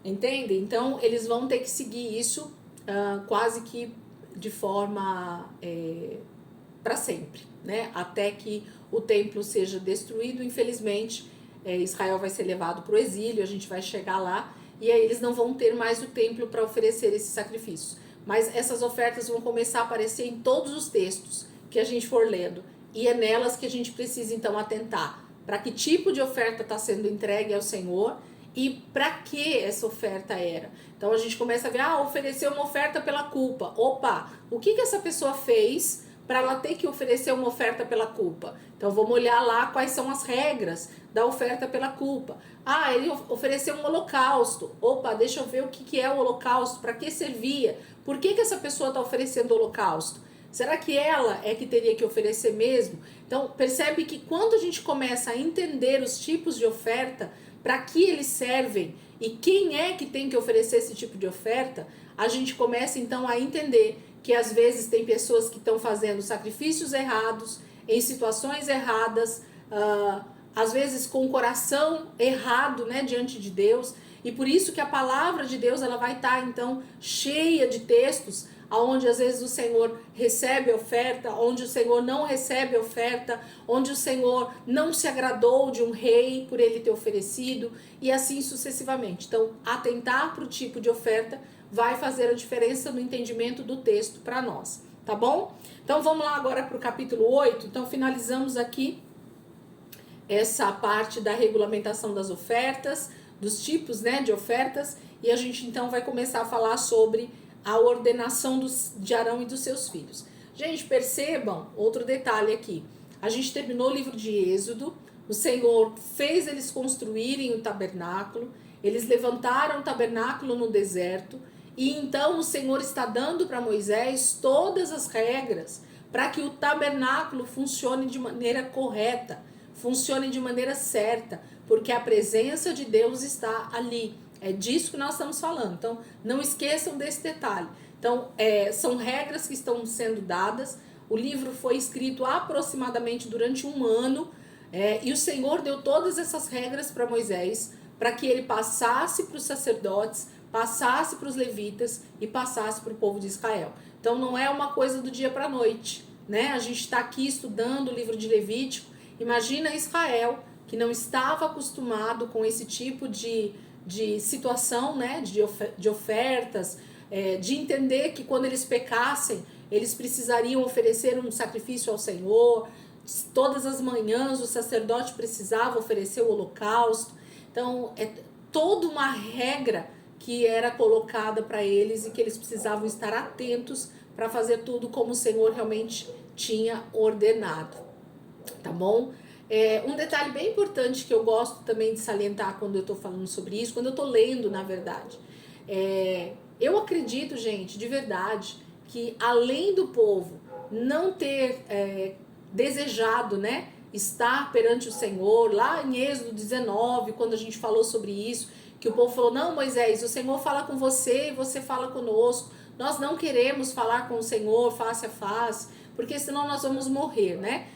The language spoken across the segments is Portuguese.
Entende? Então, eles vão ter que seguir isso quase que de forma para sempre, né? Até que o templo seja destruído. Infelizmente, Israel vai ser levado para o exílio, a gente vai chegar lá, e aí eles não vão ter mais o templo para oferecer esses sacrifícios. Mas essas ofertas vão começar a aparecer em todos os textos que a gente for lendo, e é nelas que a gente precisa então atentar para que tipo de oferta está sendo entregue ao Senhor e para que essa oferta era. Então a gente começa a ver, oferecer uma oferta pela culpa. Opa, o que essa pessoa fez para ela ter que oferecer uma oferta pela culpa? Então vamos olhar lá quais são as regras da oferta pela culpa. Ele ofereceu um holocausto. Opa, deixa eu ver o que é o holocausto, para que servia, por que essa pessoa está oferecendo holocausto? Será que ela é que teria que oferecer mesmo? Então, percebe que quando a gente começa a entender os tipos de oferta, para que eles servem e quem é que tem que oferecer esse tipo de oferta, a gente começa então a entender que às vezes tem pessoas que estão fazendo sacrifícios errados, em situações erradas, às vezes com o coração errado, né, diante de Deus. E por isso que a palavra de Deus ela vai estar então cheia de textos onde às vezes o Senhor recebe oferta, onde o Senhor não recebe oferta, onde o Senhor não se agradou de um rei por ele ter oferecido, e assim sucessivamente. Então, atentar para o tipo de oferta vai fazer a diferença no entendimento do texto para nós, tá bom? Então, vamos lá agora para o capítulo 8. Então, finalizamos aqui essa parte da regulamentação das ofertas, dos tipos, né, de ofertas, e a gente então vai começar a falar sobre a ordenação de Arão e dos seus filhos. Gente, percebam outro detalhe aqui. A gente terminou o livro de Êxodo, o Senhor fez eles construírem o tabernáculo, eles levantaram o tabernáculo no deserto, e então o Senhor está dando para Moisés todas as regras para que o tabernáculo funcione de maneira correta, funcione de maneira certa, porque a presença de Deus está ali. É disso que nós estamos falando. Então, não esqueçam desse detalhe. Então, são regras que estão sendo dadas. O livro foi escrito aproximadamente durante um ano, e o Senhor deu todas essas regras para Moisés, para que ele passasse para os sacerdotes, passasse para os levitas e passasse para o povo de Israel. Então, não é uma coisa do dia para a noite, né? A gente está aqui estudando o livro de Levítico. Imagina Israel, que não estava acostumado com esse tipo de situação, né, de ofertas, de entender que quando eles pecassem, eles precisariam oferecer um sacrifício ao Senhor, todas as manhãs o sacerdote precisava oferecer o holocausto. Então, é toda uma regra que era colocada para eles e que eles precisavam estar atentos para fazer tudo como o Senhor realmente tinha ordenado, tá bom? Um detalhe bem importante que eu gosto também de salientar quando eu estou falando sobre isso, quando eu estou lendo, na verdade. Eu acredito, gente, de verdade, que além do povo não ter desejado, né, estar perante o Senhor, lá em Êxodo 19, quando a gente falou sobre isso, que o povo falou, não, Moisés, o Senhor fala com você e você fala conosco, nós não queremos falar com o Senhor face a face, porque senão nós vamos morrer, né?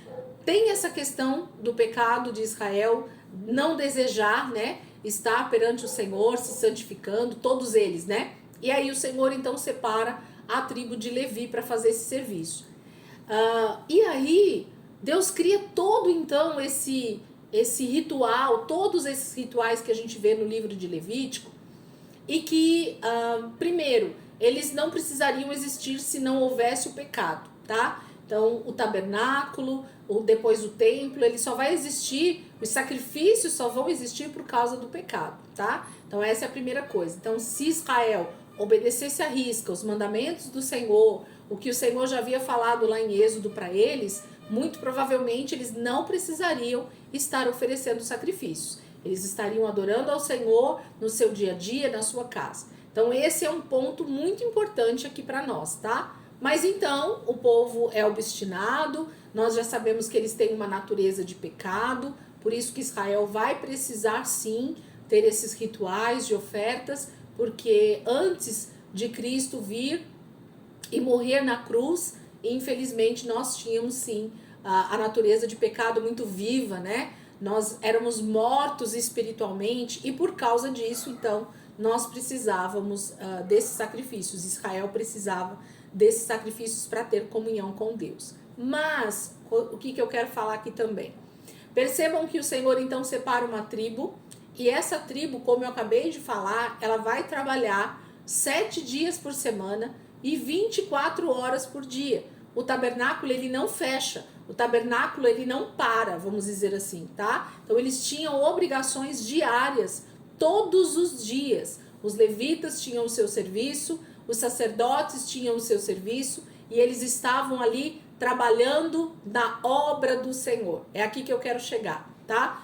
Tem essa questão do pecado de Israel, não desejar, né, estar perante o Senhor, se santificando, todos eles, né? E aí o Senhor então separa a tribo de Levi para fazer esse serviço. E aí Deus cria todo então esse ritual, todos esses rituais que a gente vê no livro de Levítico, e que, primeiro, eles não precisariam existir se não houvesse o pecado, tá? Então, o tabernáculo, depois o templo, ele só vai existir, os sacrifícios só vão existir por causa do pecado, tá? Então, essa é a primeira coisa. Então, se Israel obedecesse à risca os mandamentos do Senhor, o que o Senhor já havia falado lá em Êxodo para eles, muito provavelmente eles não precisariam estar oferecendo sacrifícios. Eles estariam adorando ao Senhor no seu dia a dia, na sua casa. Então, esse é um ponto muito importante aqui para nós, tá? Mas então, o povo é obstinado, nós já sabemos que eles têm uma natureza de pecado, por isso que Israel vai precisar sim ter esses rituais de ofertas, porque antes de Cristo vir e morrer na cruz, infelizmente nós tínhamos sim a natureza de pecado muito viva, né? Nós éramos mortos espiritualmente e por causa disso, então, nós precisávamos desses sacrifícios. Israel precisava desses sacrifícios para ter comunhão com Deus. Mas, o que eu quero falar aqui também? Percebam que o Senhor então separa uma tribo, e essa tribo, como eu acabei de falar, ela vai trabalhar 7 dias por semana e 24 horas por dia. O tabernáculo, ele não fecha, o tabernáculo, ele não para, vamos dizer assim, tá? Então, eles tinham obrigações diárias, todos os dias. Os levitas tinham o seu serviço, os sacerdotes tinham o seu serviço, e eles estavam ali trabalhando na obra do Senhor. É aqui que eu quero chegar, tá?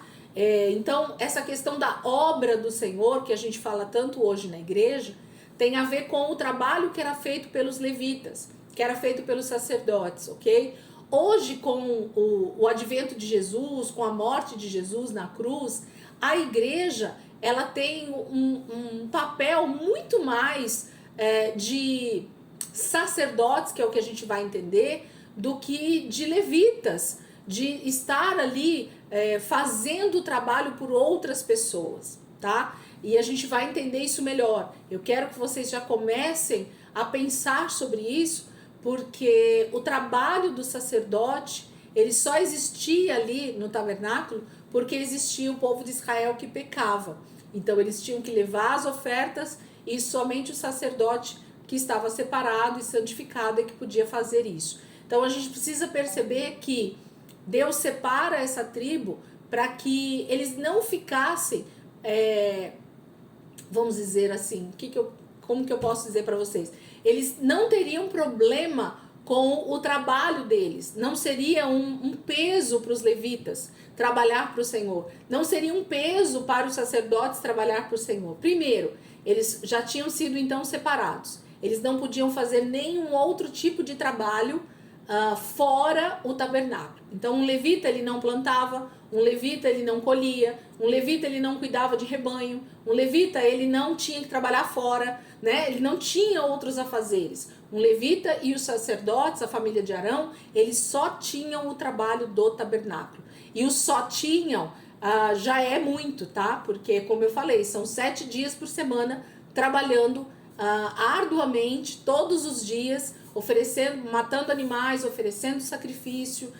Então, essa questão da obra do Senhor, que a gente fala tanto hoje na igreja, tem a ver com o trabalho que era feito pelos levitas, que era feito pelos sacerdotes, ok? Hoje, com o advento de Jesus, com a morte de Jesus na cruz, a igreja, ela tem um papel muito mais de sacerdotes, que é o que a gente vai entender, do que de levitas, de estar ali fazendo o trabalho por outras pessoas, tá? E a gente vai entender isso melhor. Eu quero que vocês já comecem a pensar sobre isso, porque o trabalho do sacerdote, ele só existia ali no tabernáculo porque existia o povo de Israel que pecava. Então eles tinham que levar as ofertas e somente o sacerdote que estava separado e santificado é que podia fazer isso. Então a gente precisa perceber que Deus separa essa tribo para que eles não ficassem, vamos dizer assim, como que eu posso dizer para vocês? Eles não teriam problema com o trabalho deles, não seria um peso para os levitas trabalhar para o Senhor, não seria um peso para os sacerdotes trabalhar para o Senhor. Primeiro, eles já tinham sido então separados, eles não podiam fazer nenhum outro tipo de trabalho fora o tabernáculo. Então um levita ele não plantava, um levita ele não colhia, um levita ele não cuidava de rebanho, um levita ele não tinha que trabalhar fora, né? Ele não tinha outros afazeres. Um levita e os sacerdotes, a família de Arão, eles só tinham o trabalho do tabernáculo. E o só tinham já é muito, tá? Porque, como eu falei, são 7 dias por semana trabalhando arduamente todos os dias, oferecendo, matando animais, oferecendo sacrifício,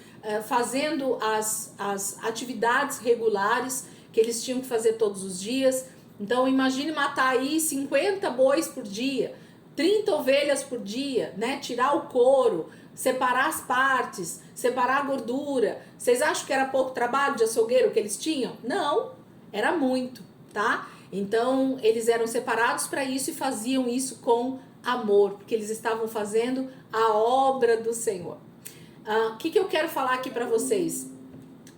fazendo as atividades regulares que eles tinham que fazer todos os dias. Então imagine matar aí 50 bois por dia, 30 ovelhas por dia, né? Tirar o couro, separar as partes, separar a gordura. Vocês acham que era pouco trabalho de açougueiro que eles tinham? Não, era muito, tá? Então eles eram separados para isso e faziam isso com amor, porque eles estavam fazendo a obra do Senhor. O que eu quero falar aqui para vocês?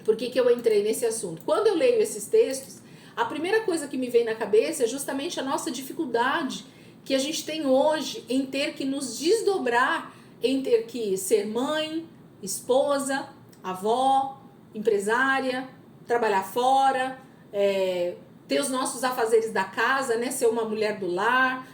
Por que eu entrei nesse assunto? Quando eu leio esses textos, a primeira coisa que me vem na cabeça é justamente a nossa dificuldade que a gente tem hoje em ter que nos desdobrar, em ter que ser mãe, esposa, avó, empresária, trabalhar fora, ter os nossos afazeres da casa, né? Ser uma mulher do lar.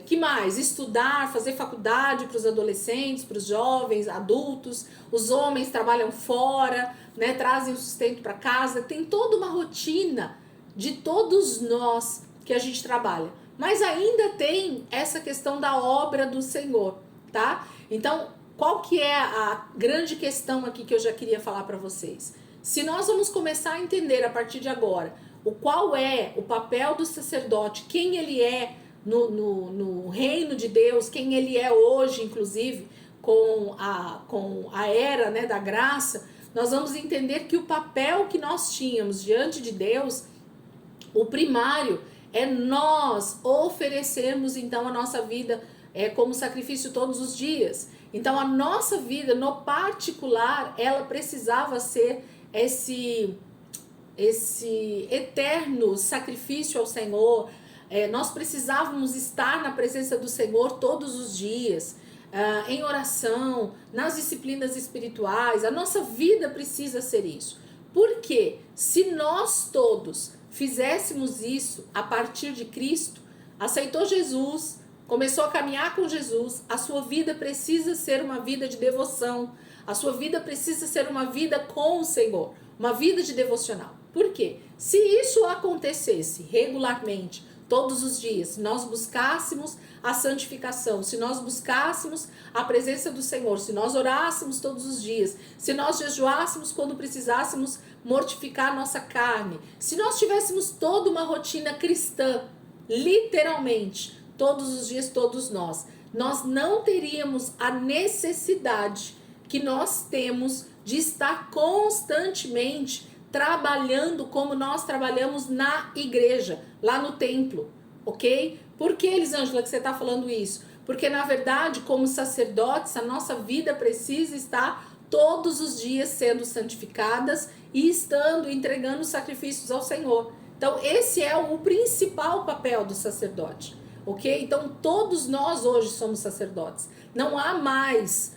Que mais? Estudar, fazer faculdade para os adolescentes, para os jovens, adultos. Os homens trabalham fora, né? Trazem o sustento para casa. Tem toda uma rotina de todos nós que a gente trabalha. Mas ainda tem essa questão da obra do Senhor, tá? Então, qual que é a grande questão aqui que eu já queria falar para vocês? Se nós vamos começar a entender a partir de agora qual é o papel do sacerdote, quem ele é no reino de Deus, quem ele é hoje, inclusive, com a era, né, da graça, nós vamos entender que o papel que nós tínhamos diante de Deus, o primário, é nós oferecermos então a nossa vida como sacrifício todos os dias. Então a nossa vida no particular, ela precisava ser esse eterno sacrifício ao Senhor. Nós precisávamos estar na presença do Senhor todos os dias, em oração, nas disciplinas espirituais. A nossa vida precisa ser isso. Porque se nós todos fizéssemos isso a partir de Cristo, aceitou Jesus, começou a caminhar com Jesus, a sua vida precisa ser uma vida de devoção, a sua vida precisa ser uma vida com o Senhor, uma vida de devocional. Por quê? Se isso acontecesse regularmente, todos os dias, se nós buscássemos a santificação, se nós buscássemos a presença do Senhor, se nós orássemos todos os dias, se nós jejuássemos quando precisássemos mortificar nossa carne, se nós tivéssemos toda uma rotina cristã, literalmente, todos os dias, todos nós não teríamos a necessidade que nós temos de estar constantemente trabalhando como nós trabalhamos na igreja, lá no templo, ok? Por que, Elisângela, que você está falando isso? Porque, na verdade, como sacerdotes, a nossa vida precisa estar todos os dias sendo santificadas e entregando sacrifícios ao Senhor. Então, esse é o principal papel do sacerdote, ok? Então, todos nós hoje somos sacerdotes. Não há mais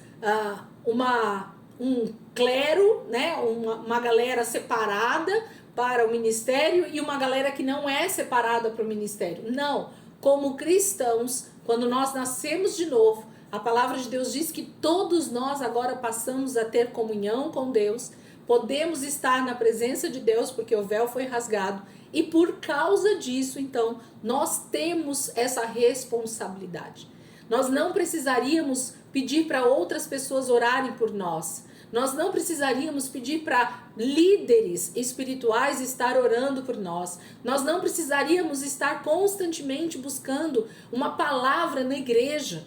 um clero, né? Uma galera separada para o ministério e uma galera que não é separada para o ministério. Não, como cristãos, quando nós nascemos de novo, a palavra de Deus diz que todos nós agora passamos a ter comunhão com Deus, podemos estar na presença de Deus porque o véu foi rasgado e por causa disso, então, nós temos essa responsabilidade. Nós não precisaríamos pedir para outras pessoas orarem por nós. Nós não precisaríamos pedir para líderes espirituais estar orando por nós. Nós não precisaríamos estar constantemente buscando uma palavra na igreja.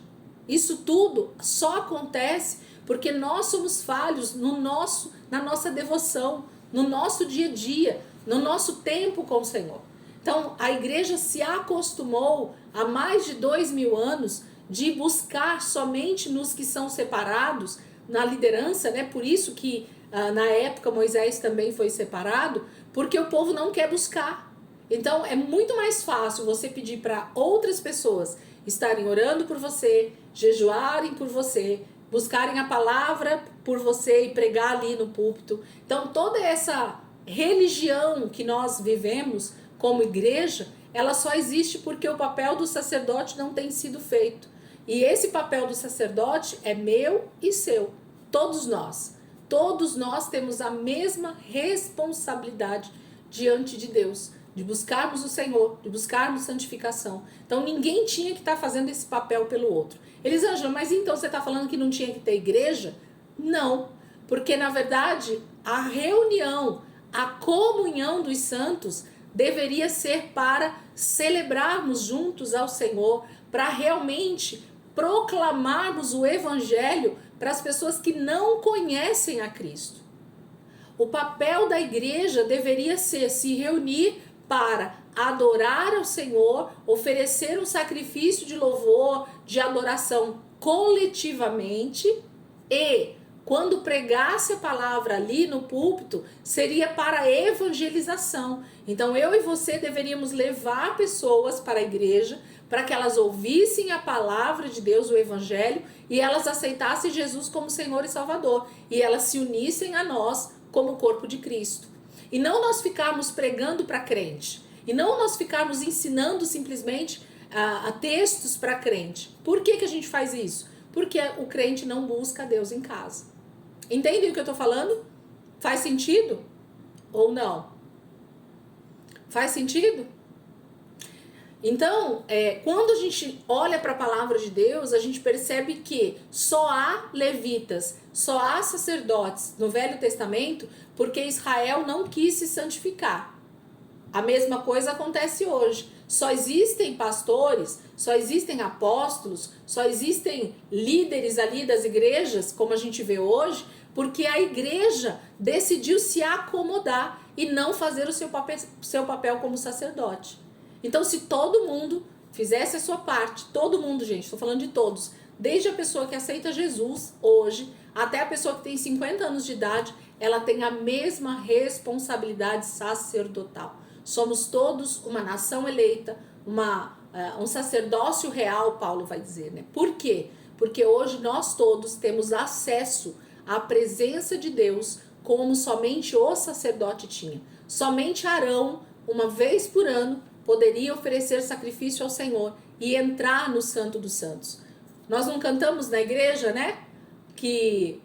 Isso tudo só acontece porque nós somos falhos na nossa devoção, no nosso dia a dia, no nosso tempo com o Senhor. Então, a igreja se acostumou há mais de 2000 anos de buscar somente nos que são separados, na liderança, né? Por isso que na época Moisés também foi separado, porque o povo não quer buscar. Então é muito mais fácil você pedir para outras pessoas estarem orando por você, jejuarem por você, buscarem a palavra por você e pregar ali no púlpito. Então toda essa religião que nós vivemos como igreja, ela só existe porque o papel do sacerdote não tem sido feito. E esse papel do sacerdote é meu e seu. Todos nós temos a mesma responsabilidade diante de Deus, de buscarmos o Senhor, de buscarmos santificação. Então ninguém tinha que estar fazendo esse papel pelo outro. Elisângela, mas então você está falando que não tinha que ter igreja? Não, porque na verdade a reunião, a comunhão dos santos deveria ser para celebrarmos juntos ao Senhor, para realmente proclamarmos o evangelho para as pessoas que não conhecem a Cristo. O papel da igreja deveria ser se reunir para adorar ao Senhor, oferecer um sacrifício de louvor, de adoração coletivamente e quando pregasse a palavra ali no púlpito, seria para evangelização. Então eu e você deveríamos levar pessoas para a igreja para que elas ouvissem a palavra de Deus, o evangelho, e elas aceitassem Jesus como Senhor e Salvador, e elas se unissem a nós como corpo de Cristo. E não nós ficarmos pregando para crente, e não nós ficarmos ensinando simplesmente a textos para crente. Por que a gente faz isso? Porque o crente não busca Deus em casa. Entendem o que eu estou falando? Faz sentido? Ou não? Faz sentido? Então, quando a gente olha para a palavra de Deus, a gente percebe que só há levitas, só há sacerdotes no Velho Testamento porque Israel não quis se santificar. A mesma coisa acontece hoje. Só existem pastores, só existem apóstolos, só existem líderes ali das igrejas, como a gente vê hoje, porque a igreja decidiu se acomodar e não fazer o seu papel como sacerdote. Então, se todo mundo fizesse a sua parte, todo mundo, gente, estou falando de todos, desde a pessoa que aceita Jesus hoje, até a pessoa que tem 50 anos de idade, ela tem a mesma responsabilidade sacerdotal. Somos todos uma nação eleita, um sacerdócio real, Paulo vai dizer, né? Por quê? Porque hoje nós todos temos acesso à presença de Deus como somente o sacerdote tinha. Somente Arão, uma vez por ano, poderia oferecer sacrifício ao Senhor e entrar no Santo dos Santos. Nós não cantamos na igreja, né? Que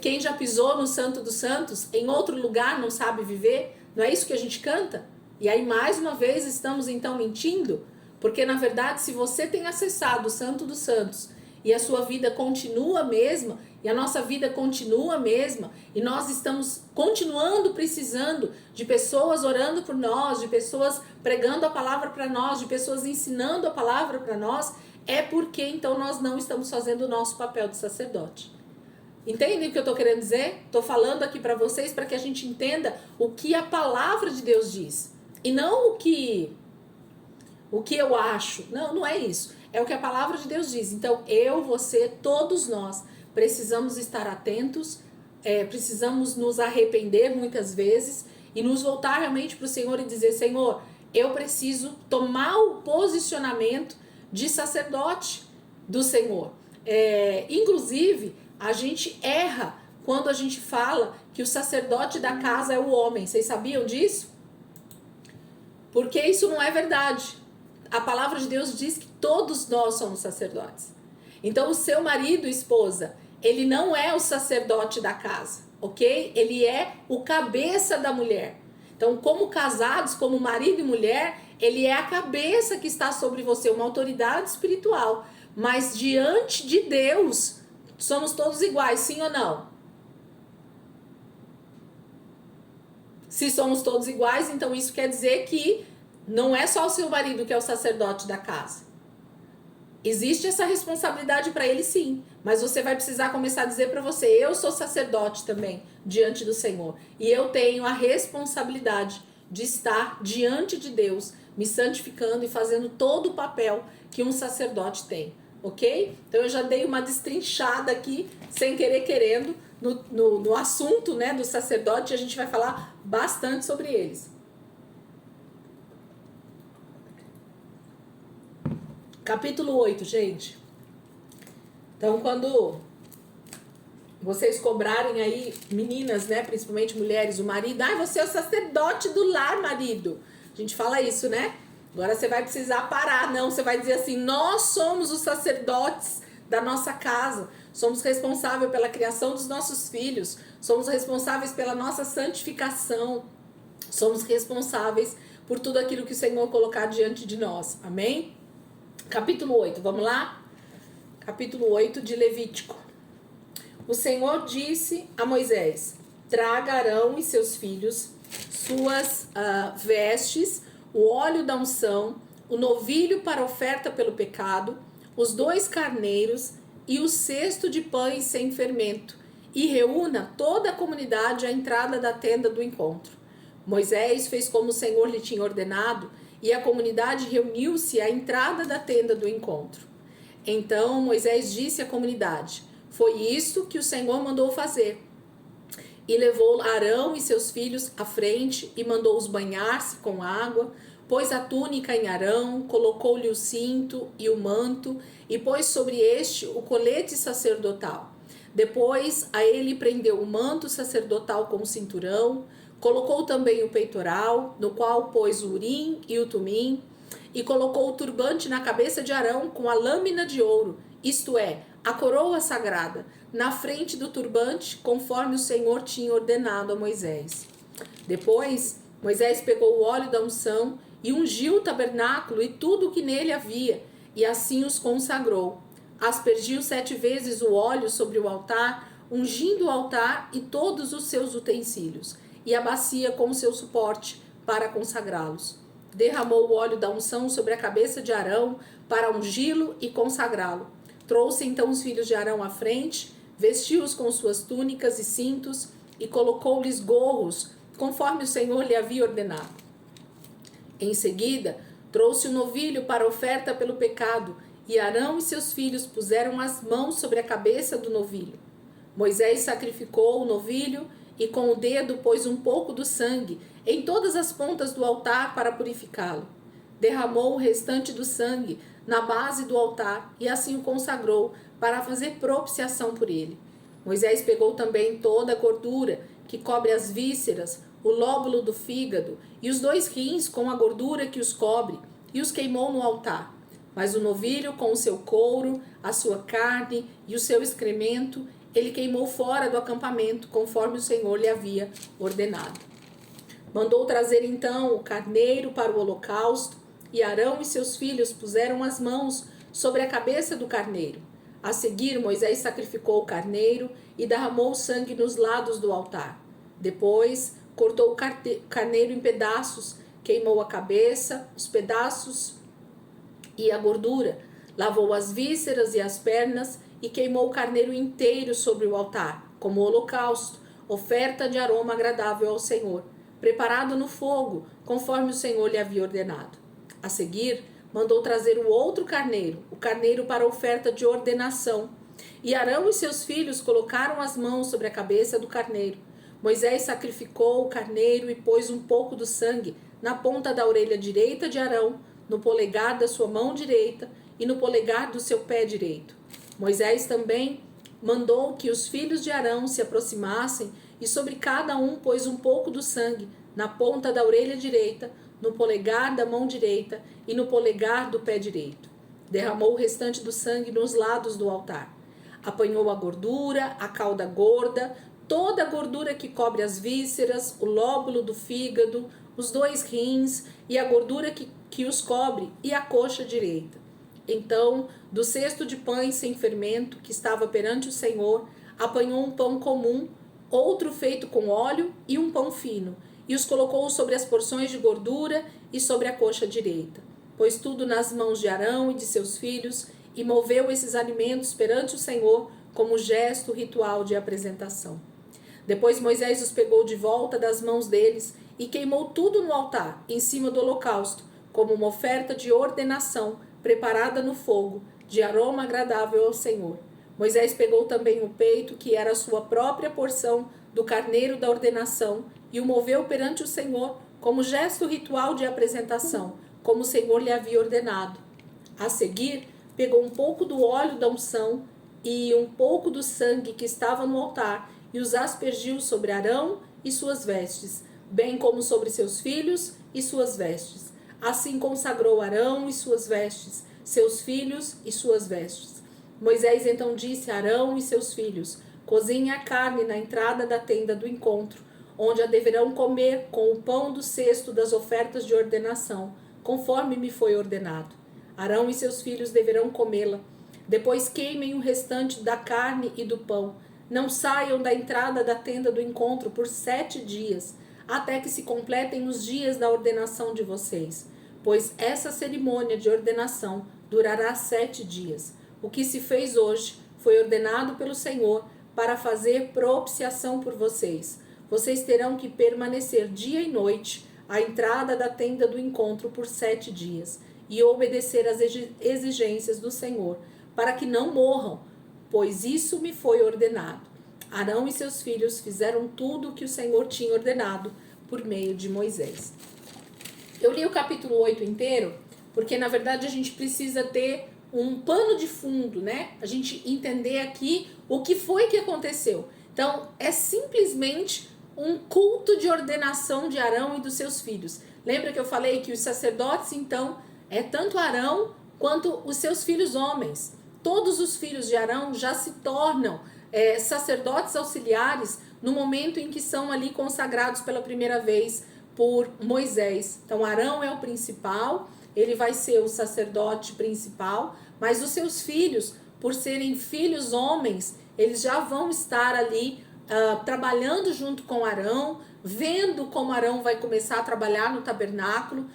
quem já pisou no Santo dos Santos, em outro lugar não sabe viver. Não é isso que a gente canta? E aí, mais uma vez, estamos então mentindo? Porque, na verdade, se você tem acessado o Santo dos Santos e a sua vida continua a mesma, e a nossa vida continua a mesma, e nós estamos continuando precisando de pessoas orando por nós, de pessoas pregando a palavra para nós, de pessoas ensinando a palavra para nós, é porque então nós não estamos fazendo o nosso papel de sacerdote. Entendem o que eu estou querendo dizer? Estou falando aqui para vocês para que a gente entenda o que a palavra de Deus diz. E não o que eu acho. Não, não é isso. É o que a palavra de Deus diz. Então, eu, você, todos nós precisamos estar atentos, precisamos nos arrepender muitas vezes e nos voltar realmente para o Senhor e dizer, Senhor, eu preciso tomar o posicionamento de sacerdote do Senhor. Inclusive, a gente erra quando a gente fala que o sacerdote da casa é o homem. Vocês sabiam disso? Porque isso não é verdade. A palavra de Deus diz que todos nós somos sacerdotes. Então, o seu marido, esposa, ele não é o sacerdote da casa, ok? Ele é o cabeça da mulher. Então, como casados, como marido e mulher, ele é a cabeça que está sobre você, uma autoridade espiritual. Mas diante de Deus, somos todos iguais, sim ou não? Se somos todos iguais, então isso quer dizer que não é só o seu marido que é o sacerdote da casa. Existe essa responsabilidade para ele, sim. Mas você vai precisar começar a dizer para você, eu sou sacerdote também diante do Senhor. E eu tenho a responsabilidade de estar diante de Deus, me santificando e fazendo todo o papel que um sacerdote tem. Ok? Então eu já dei uma destrinchada aqui, sem querer querendo, no assunto, né, do sacerdote. A gente vai falar bastante sobre eles. Capítulo 8, gente. Então, quando vocês cobrarem aí, meninas, né, principalmente mulheres, o marido, você é o sacerdote do lar, marido. A gente fala isso, né? Agora você vai precisar parar, não, você vai dizer assim, nós somos os sacerdotes da nossa casa, somos responsáveis pela criação dos nossos filhos, somos responsáveis pela nossa santificação, somos responsáveis por tudo aquilo que o Senhor colocar diante de nós, amém? Capítulo 8, vamos lá? Capítulo 8 de Levítico. O Senhor disse a Moisés, traga Arão e seus filhos, suas vestes, o óleo da unção, o novilho para oferta pelo pecado, os 2 carneiros e o cesto de pães sem fermento, e reúna toda a comunidade à entrada da tenda do encontro. Moisés fez como o Senhor lhe tinha ordenado, e a comunidade reuniu-se à entrada da tenda do encontro. Então Moisés disse à comunidade, foi isso que o Senhor mandou fazer. E levou Arão e seus filhos à frente e mandou-os banhar-se com água, pôs a túnica em Arão, colocou-lhe o cinto e o manto, e pôs sobre este o colete sacerdotal. Depois a ele prendeu o manto sacerdotal com o cinturão, colocou também o peitoral, no qual pôs o urim e o tumim, e colocou o turbante na cabeça de Arão com a lâmina de ouro, isto é, a coroa sagrada, na frente do turbante, conforme o Senhor tinha ordenado a Moisés. Depois, Moisés pegou o óleo da unção e ungiu o tabernáculo e tudo o que nele havia, e assim os consagrou. Aspergiu 7 vezes o óleo sobre o altar, ungindo o altar e todos os seus utensílios, e a bacia com o seu suporte, para consagrá-los. Derramou o óleo da unção sobre a cabeça de Arão, para ungí-lo e consagrá-lo. Trouxe então os filhos de Arão à frente, vestiu-os com suas túnicas e cintos, e colocou-lhes gorros, conforme o Senhor lhe havia ordenado. Em seguida, trouxe o novilho para oferta pelo pecado, e Arão e seus filhos puseram as mãos sobre a cabeça do novilho. Moisés sacrificou o novilho e com o dedo pôs um pouco do sangue em todas as pontas do altar para purificá-lo. Derramou o restante do sangue na base do altar e assim o consagrou para fazer propiciação por ele. Moisés pegou também toda a gordura que cobre as vísceras, o lóbulo do fígado e os 2 rins com a gordura que os cobre, e os queimou no altar. Mas o novilho com o seu couro, a sua carne e o seu excremento, ele queimou fora do acampamento, conforme o Senhor lhe havia ordenado. Mandou trazer então o carneiro para o holocausto, e Arão e seus filhos puseram as mãos sobre a cabeça do carneiro. A seguir, Moisés sacrificou o carneiro e derramou o sangue nos lados do altar. Depois, cortou o carneiro em pedaços, queimou a cabeça, os pedaços e a gordura, lavou as vísceras e as pernas e queimou o carneiro inteiro sobre o altar, como holocausto, oferta de aroma agradável ao Senhor, preparado no fogo, conforme o Senhor lhe havia ordenado. A seguir, mandou trazer o outro carneiro, o carneiro para oferta de ordenação. E Arão e seus filhos colocaram as mãos sobre a cabeça do carneiro. Moisés sacrificou o carneiro e pôs um pouco do sangue na ponta da orelha direita de Arão, no polegar da sua mão direita e no polegar do seu pé direito. Moisés também mandou que os filhos de Arão se aproximassem e sobre cada um pôs um pouco do sangue na ponta da orelha direita, no polegar da mão direita e no polegar do pé direito. Derramou o restante do sangue nos lados do altar. Apanhou a gordura, a cauda gorda, toda a gordura que cobre as vísceras, o lóbulo do fígado, os 2 rins e a gordura que os cobre e a coxa direita. Então, do cesto de pães sem fermento que estava perante o Senhor, apanhou um pão comum, outro feito com óleo e um pão fino, e os colocou sobre as porções de gordura e sobre a coxa direita. Pôs tudo nas mãos de Arão e de seus filhos e moveu esses alimentos perante o Senhor como gesto ritual de apresentação. Depois Moisés os pegou de volta das mãos deles e queimou tudo no altar, em cima do holocausto, como uma oferta de ordenação preparada no fogo, de aroma agradável ao Senhor. Moisés pegou também o peito, que era a sua própria porção do carneiro da ordenação, e o moveu perante o Senhor como gesto ritual de apresentação, como o Senhor lhe havia ordenado. A seguir, pegou um pouco do óleo da unção e um pouco do sangue que estava no altar e os aspergiu sobre Arão e suas vestes, bem como sobre seus filhos e suas vestes. Assim consagrou Arão e suas vestes, seus filhos e suas vestes. Moisés então disse a Arão e seus filhos: cozinhem a carne na entrada da tenda do encontro, onde a deverão comer com o pão do cesto das ofertas de ordenação, conforme me foi ordenado. Arão e seus filhos deverão comê-la. Depois queimem o restante da carne e do pão. Não saiam da entrada da tenda do encontro por 7 dias, até que se completem os dias da ordenação de vocês, pois essa cerimônia de ordenação durará 7 dias. O que se fez hoje foi ordenado pelo Senhor para fazer propiciação por vocês. Vocês terão que permanecer dia e noite à entrada da tenda do encontro por 7 dias e obedecer às exigências do Senhor, para que não morram, pois isso me foi ordenado. Arão e seus filhos fizeram tudo o que o Senhor tinha ordenado por meio de Moisés. Eu li o capítulo 8 inteiro, porque na verdade a gente precisa ter um pano de fundo, né? A gente entender aqui o que foi que aconteceu. Então, é simplesmente um culto de ordenação de Arão e dos seus filhos. Lembra que eu falei que os sacerdotes, então, é tanto Arão quanto os seus filhos homens. Todos os filhos de Arão já se tornam sacerdotes auxiliares no momento em que são ali consagrados pela primeira vez por Moisés. Então, Arão é o principal, ele vai ser o sacerdote principal, mas os seus filhos, por serem filhos homens, eles já vão estar ali trabalhando junto com Arão, vendo como Arão vai começar a trabalhar no tabernáculo,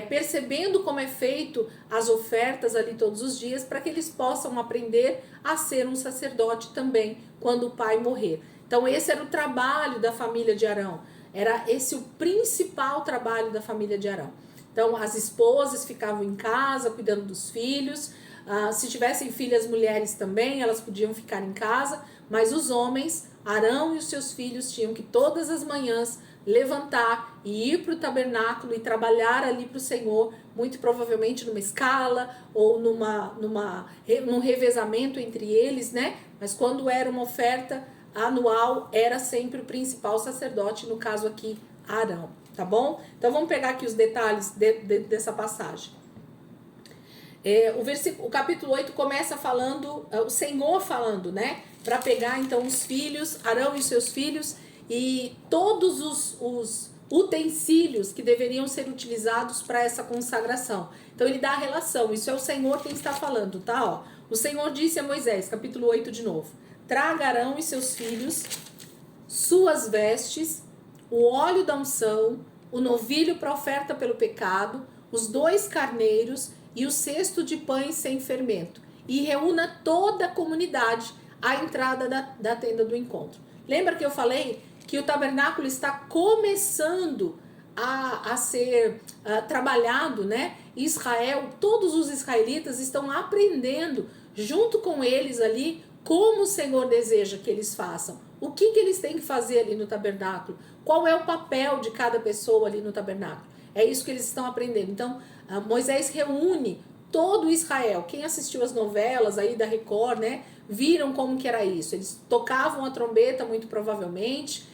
percebendo como é feito as ofertas ali todos os dias, para que eles possam aprender a ser um sacerdote também quando o pai morrer. Então esse era o trabalho da família de Arão, era esse o principal trabalho da família de Arão. Então as esposas ficavam em casa cuidando dos filhos, se tivessem filhas mulheres também, elas podiam ficar em casa, mas os homens, Arão e os seus filhos, tinham que todas as manhãs levantar e ir para o tabernáculo e trabalhar ali para o Senhor, muito provavelmente numa escala ou num revezamento entre eles, né? Mas quando era uma oferta anual, era sempre o principal sacerdote, no caso aqui, Arão, tá bom? Então vamos pegar aqui os detalhes dessa passagem. O capítulo 8 começa falando, o Senhor falando, né? Para pegar então os filhos, Arão e seus filhos, e todos utensílios que deveriam ser utilizados para essa consagração. Então ele dá a relação, isso é o Senhor quem está falando, tá? Ó, o Senhor disse a Moisés, capítulo 8 de novo: traga Arão e seus filhos suas vestes, o óleo da unção, o novilho para oferta pelo pecado, os 2 carneiros e o cesto de pães sem fermento, e reúna toda a comunidade à entrada da tenda do encontro. Lembra que eu falei que o tabernáculo está começando a ser trabalhado, né? Israel, todos os israelitas estão aprendendo junto com eles ali como o Senhor deseja que eles façam. O que eles têm que fazer ali no tabernáculo? Qual é o papel de cada pessoa ali no tabernáculo? É isso que eles estão aprendendo. Então, Moisés reúne todo Israel. Quem assistiu as novelas aí da Record, né? Viram como que era isso. Eles tocavam a trombeta, muito provavelmente,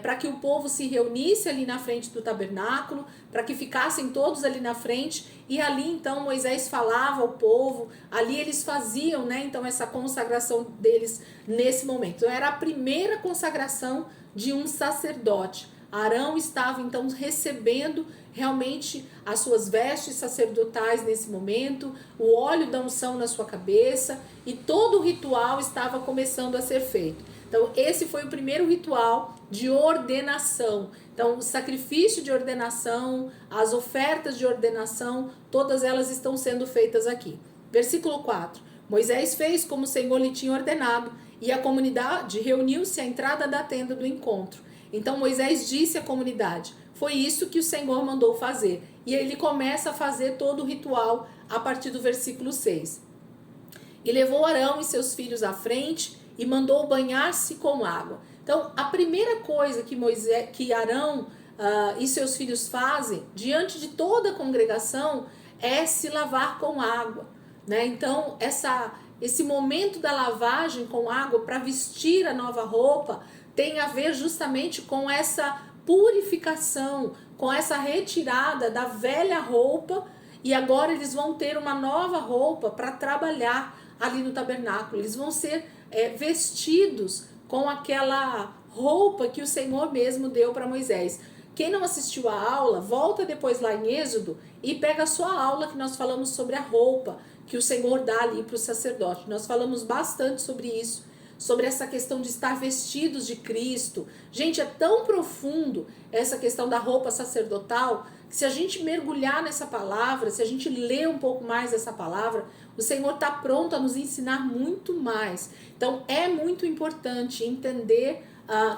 para que o povo se reunisse ali na frente do tabernáculo, para que ficassem todos ali na frente, e ali então Moisés falava ao povo, ali eles faziam, né, então essa consagração deles nesse momento. Então era a primeira consagração de um sacerdote. Arão estava então recebendo realmente as suas vestes sacerdotais nesse momento, o óleo da unção na sua cabeça, e todo o ritual estava começando a ser feito. Então, esse foi o primeiro ritual de ordenação. Então, o sacrifício de ordenação, as ofertas de ordenação, todas elas estão sendo feitas aqui. Versículo 4. Moisés fez como o Senhor lhe tinha ordenado, e a comunidade reuniu-se à entrada da tenda do encontro. Então, Moisés disse à comunidade: foi isso que o Senhor mandou fazer. E ele começa a fazer todo o ritual a partir do versículo 6. E levou Arão e seus filhos à frente, e mandou banhar-se com água. Então, a primeira coisa que Arão e seus filhos fazem diante de toda a congregação é se lavar com água, né? Então, esse momento da lavagem com água para vestir a nova roupa tem a ver justamente com essa purificação, com essa retirada da velha roupa, e agora eles vão ter uma nova roupa para trabalhar ali no tabernáculo. Eles vão ser vestidos com aquela roupa que o Senhor mesmo deu para Moisés. Quem não assistiu a aula, volta depois lá em Êxodo e pega a sua aula que nós falamos sobre a roupa que o Senhor dá ali para o sacerdote. Nós falamos bastante sobre isso, sobre essa questão de estar vestidos de Cristo. Gente, é tão profundo essa questão da roupa sacerdotal, que se a gente mergulhar nessa palavra, se a gente ler um pouco mais essa palavra, o Senhor está pronto a nos ensinar muito mais. Então, é muito importante entender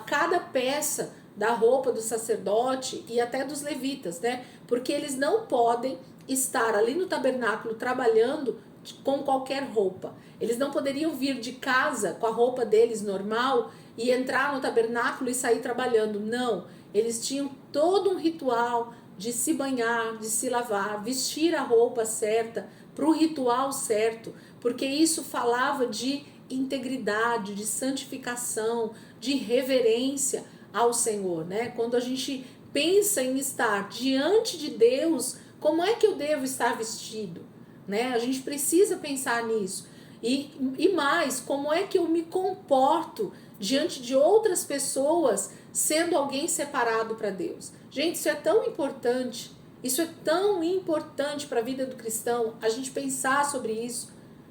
cada peça da roupa do sacerdote e até dos levitas, né? Porque eles não podem estar ali no tabernáculo trabalhando com qualquer roupa. Eles não poderiam vir de casa com a roupa deles normal e entrar no tabernáculo e sair trabalhando. Não, eles tinham todo um ritual de se banhar, de se lavar, vestir a roupa certa, para o ritual certo, porque isso falava de integridade, de santificação, de reverência ao Senhor, né? Quando a gente pensa em estar diante de Deus, como é que eu devo estar vestido, né? A gente precisa pensar nisso. E mais, como é que eu me comporto diante de outras pessoas, sendo alguém separado para Deus? Gente, isso é tão importante. Isso é tão importante para a vida do cristão, a gente pensar sobre isso.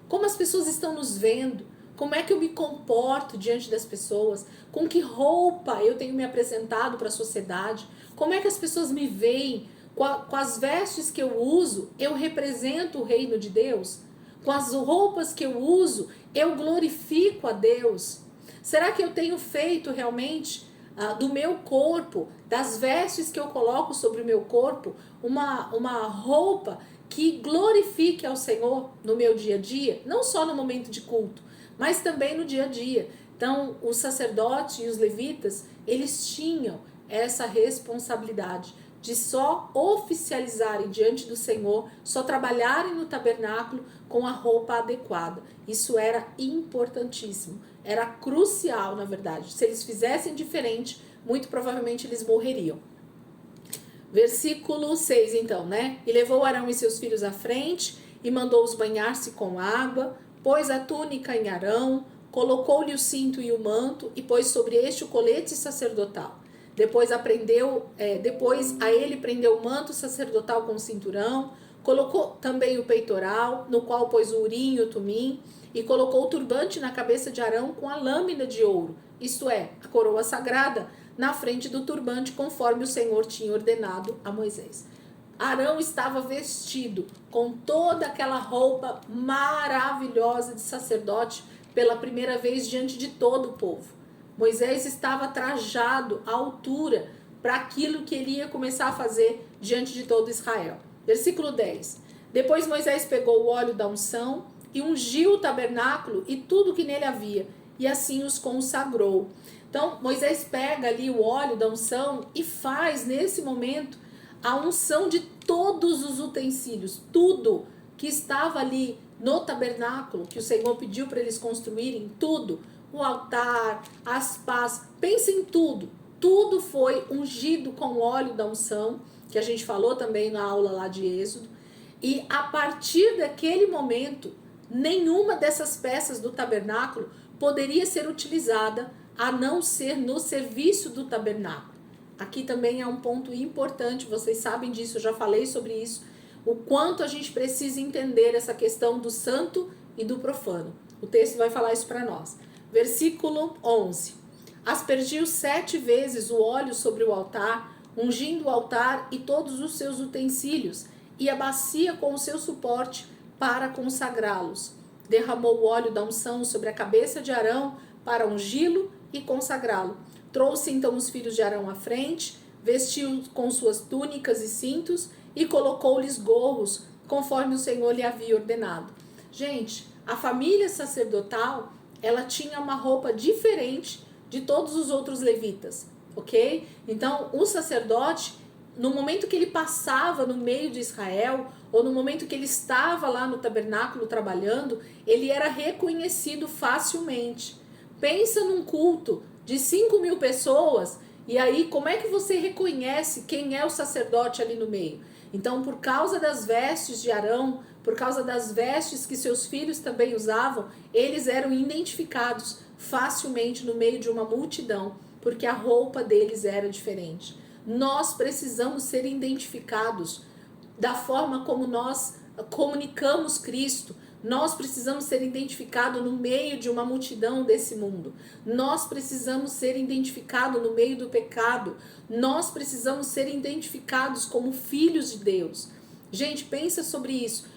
Como as pessoas estão nos vendo, como é que eu me comporto diante das pessoas, com que roupa eu tenho me apresentado para a sociedade, como é que as pessoas me veem, com as vestes que eu uso, eu represento o reino de Deus? Com as roupas que eu uso, eu glorifico a Deus? Será que eu tenho feito realmente do meu corpo, das vestes que eu coloco sobre o meu corpo, uma roupa que glorifique ao Senhor no meu dia a dia, não só no momento de culto, mas também no dia a dia? Então, os sacerdotes e os levitas, eles tinham essa responsabilidade de só oficializarem diante do Senhor, só trabalharem no tabernáculo com a roupa adequada. Isso era importantíssimo, era crucial, na verdade. Se eles fizessem diferente, muito provavelmente eles morreriam. Versículo 6, então, né? E levou Arão e seus filhos à frente e mandou-os banhar-se com água, pôs a túnica em Arão, colocou-lhe o cinto e o manto e pôs sobre este o colete sacerdotal. depois a ele prendeu o manto sacerdotal com o cinturão, colocou também o peitoral, no qual pôs o urim e o tumim, e colocou o turbante na cabeça de Arão com a lâmina de ouro, isto é, a coroa sagrada, na frente do turbante, conforme o Senhor tinha ordenado a Moisés. Arão estava vestido com toda aquela roupa maravilhosa de sacerdote pela primeira vez diante de todo o povo. Moisés estava trajado à altura para aquilo que ele ia começar a fazer diante de todo Israel. Versículo 10. Depois Moisés pegou o óleo da unção e ungiu o tabernáculo e tudo que nele havia, e assim os consagrou. Então, Moisés pega ali o óleo da unção e faz, nesse momento, a unção de todos os utensílios, tudo que estava ali no tabernáculo, que o Senhor pediu para eles construírem, tudo, o altar, as pás, pensa em tudo, tudo foi ungido com o óleo da unção, que a gente falou também na aula lá de Êxodo, e a partir daquele momento, nenhuma dessas peças do tabernáculo poderia ser utilizada a não ser no serviço do tabernáculo. Aqui também é um ponto importante, vocês sabem disso, eu já falei sobre isso, o quanto a gente precisa entender essa questão do santo e do profano. O texto vai falar isso para nós. Versículo 11. Aspergiu 7 vezes o óleo sobre o altar, ungindo o altar e todos os seus utensílios, e a bacia com o seu suporte para consagrá-los. Derramou o óleo da unção sobre a cabeça de Arão para ungí-lo e consagrá-lo. Trouxe então os filhos de Arão à frente, vestiu com suas túnicas e cintos e colocou-lhes gorros, conforme o Senhor lhe havia ordenado. Gente, a família sacerdotal, ela tinha uma roupa diferente de todos os outros levitas, ok? Então, o sacerdote, no momento que ele passava no meio de Israel, ou no momento que ele estava lá no tabernáculo trabalhando, ele era reconhecido facilmente. Pensa num culto de 5.000 pessoas, e aí como é que você reconhece quem é o sacerdote ali no meio? Então, por causa das vestes de Arão, por causa das vestes que seus filhos também usavam, eles eram identificados facilmente no meio de uma multidão, porque a roupa deles era diferente. Nós precisamos ser identificados da forma como nós comunicamos Cristo. Nós precisamos ser identificados no meio de uma multidão desse mundo. Nós precisamos ser identificados no meio do pecado. Nós precisamos ser identificados como filhos de Deus. Gente, pensa sobre isso.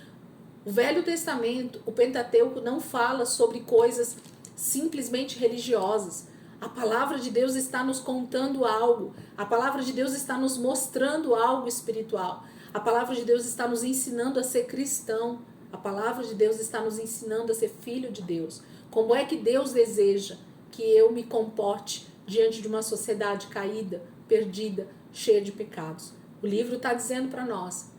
O Velho Testamento, o Pentateuco, não fala sobre coisas simplesmente religiosas. A palavra de Deus está nos contando algo. A palavra de Deus está nos mostrando algo espiritual. A palavra de Deus está nos ensinando a ser cristão. A palavra de Deus está nos ensinando a ser filho de Deus. Como é que Deus deseja que eu me comporte diante de uma sociedade caída, perdida, cheia de pecados? O livro está dizendo para nós.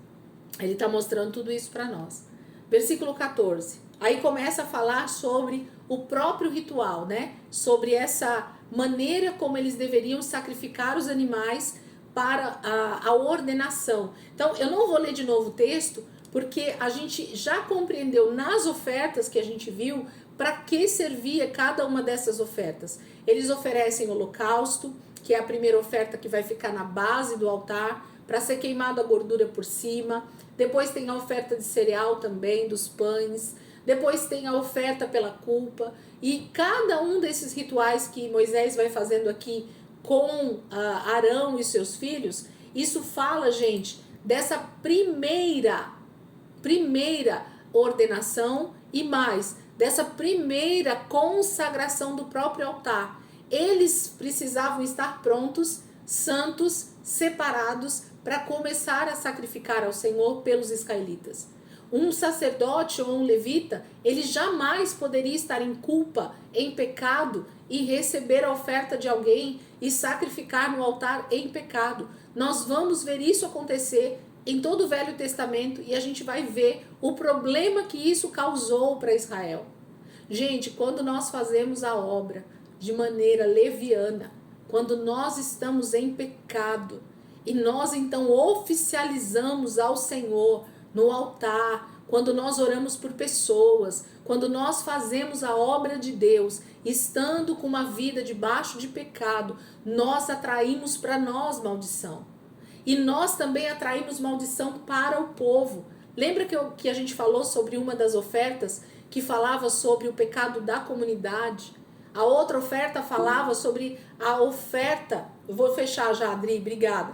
Ele está mostrando tudo isso para nós. Versículo 14. Aí começa a falar sobre o próprio ritual, né? Sobre essa maneira como eles deveriam sacrificar os animais para a ordenação. Então, eu não vou ler de novo o texto, porque a gente já compreendeu nas ofertas que a gente viu para que servia cada uma dessas ofertas. Eles oferecem holocausto, que é a primeira oferta que vai ficar na base do altar, para ser queimada a gordura por cima. Depois tem a oferta de cereal também, dos pães. Depois tem a oferta pela culpa. E cada um desses rituais que Moisés vai fazendo aqui com Arão e seus filhos, isso fala, gente, dessa primeira ordenação e mais, dessa primeira consagração do próprio altar. Eles precisavam estar prontos, santos, separados, para começar a sacrificar ao Senhor pelos israelitas. Um sacerdote ou um levita, ele jamais poderia estar em culpa, em pecado, e receber a oferta de alguém e sacrificar no altar em pecado. Nós vamos ver isso acontecer em todo o Velho Testamento e a gente vai ver o problema que isso causou para Israel. Gente, quando nós fazemos a obra de maneira leviana, quando nós estamos em pecado e nós então oficializamos ao Senhor no altar quando nós oramos por pessoas, quando nós fazemos a obra de Deus, estando com uma vida debaixo de pecado, nós atraímos para nós maldição. E nós também atraímos maldição para o povo. Lembra que a gente falou sobre uma das ofertas que falava sobre o pecado da comunidade? A outra oferta falava sobre a oferta, eu vou fechar já, Adri, obrigada.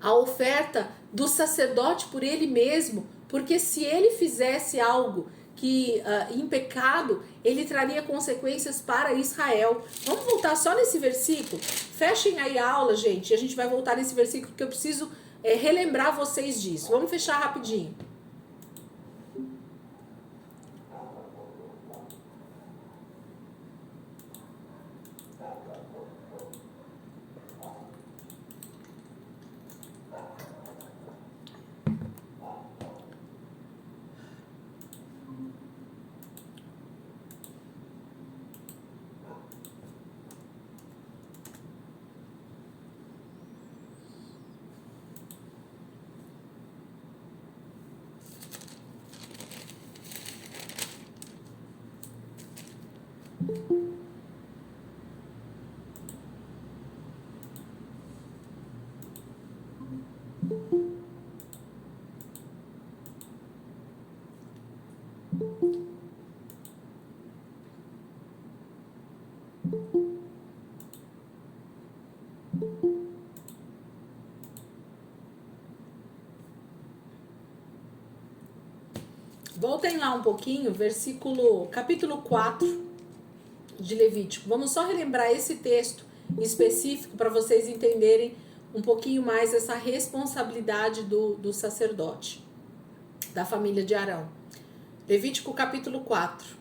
A oferta do sacerdote por ele mesmo, porque se ele fizesse algo que em pecado, ele traria consequências para Israel. Vamos voltar só nesse versículo? Fechem aí a aula, gente, e a gente vai voltar nesse versículo porque eu preciso relembrar vocês disso. Vamos fechar rapidinho. Voltem lá um pouquinho, capítulo 4 de Levítico. Vamos só relembrar esse texto específico para vocês entenderem um pouquinho mais essa responsabilidade do sacerdote, da família de Arão. Levítico capítulo 4.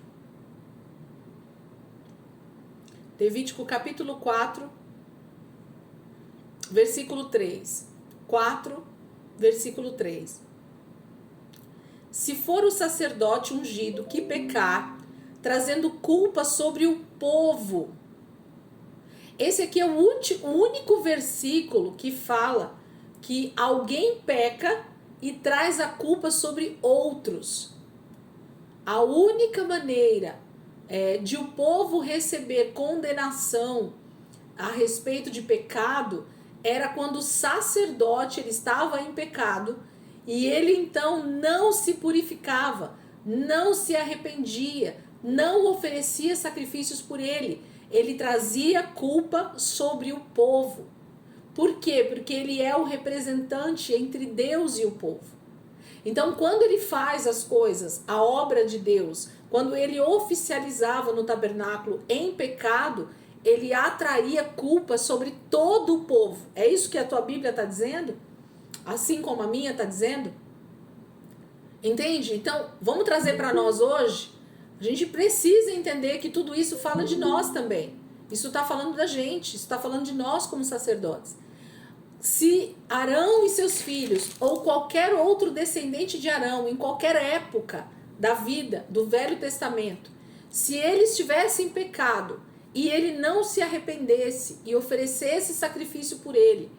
Levítico capítulo 4, versículo 3. 4, versículo 3. Se for o sacerdote ungido que pecar, trazendo culpa sobre o povo. Esse aqui é o único versículo que fala que alguém peca e traz a culpa sobre outros. A única maneira de o povo receber condenação a respeito de pecado era quando o sacerdote ele estava em pecado e ele então não se purificava, não se arrependia, não oferecia sacrifícios por ele. Ele trazia culpa sobre o povo. Por quê? Porque ele é o representante entre Deus e o povo. Então, quando ele faz as coisas, a obra de Deus, quando ele oficializava no tabernáculo em pecado, ele atraía culpa sobre todo o povo. É isso que a tua Bíblia está dizendo? Assim como a minha está dizendo? Entende? Então, vamos trazer para nós hoje. A gente precisa entender que tudo isso fala de nós também. Isso está falando da gente, isso está falando de nós como sacerdotes. Se Arão e seus filhos, ou qualquer outro descendente de Arão, em qualquer época da vida do Velho Testamento, se ele estivesse em pecado e ele não se arrependesse e oferecesse sacrifício por ele,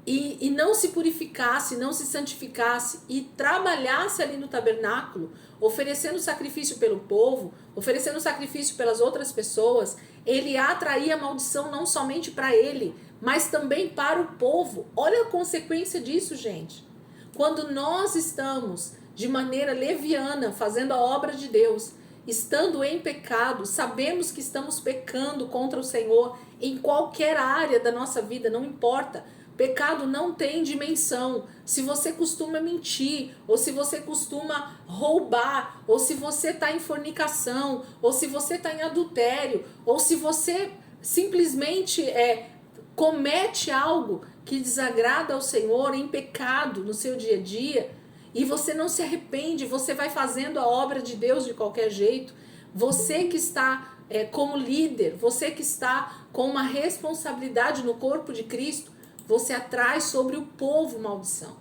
e não se purificasse, não se santificasse e trabalhasse ali no tabernáculo, oferecendo sacrifício pelo povo, oferecendo sacrifício pelas outras pessoas, ele atraía maldição não somente para ele, mas também para o povo. Olha a consequência disso, gente. Quando nós estamos de maneira leviana fazendo a obra de Deus, estando em pecado, sabemos que estamos pecando contra o Senhor em qualquer área da nossa vida, não importa. Pecado não tem dimensão. Se você costuma mentir, ou se você costuma roubar, ou se você está em fornicação, ou se você está em adultério, ou se você simplesmente comete algo que desagrada ao Senhor em pecado no seu dia a dia, e você não se arrepende, você vai fazendo a obra de Deus de qualquer jeito, você que está como líder, você que está com uma responsabilidade no corpo de Cristo, você atrai sobre o povo maldição.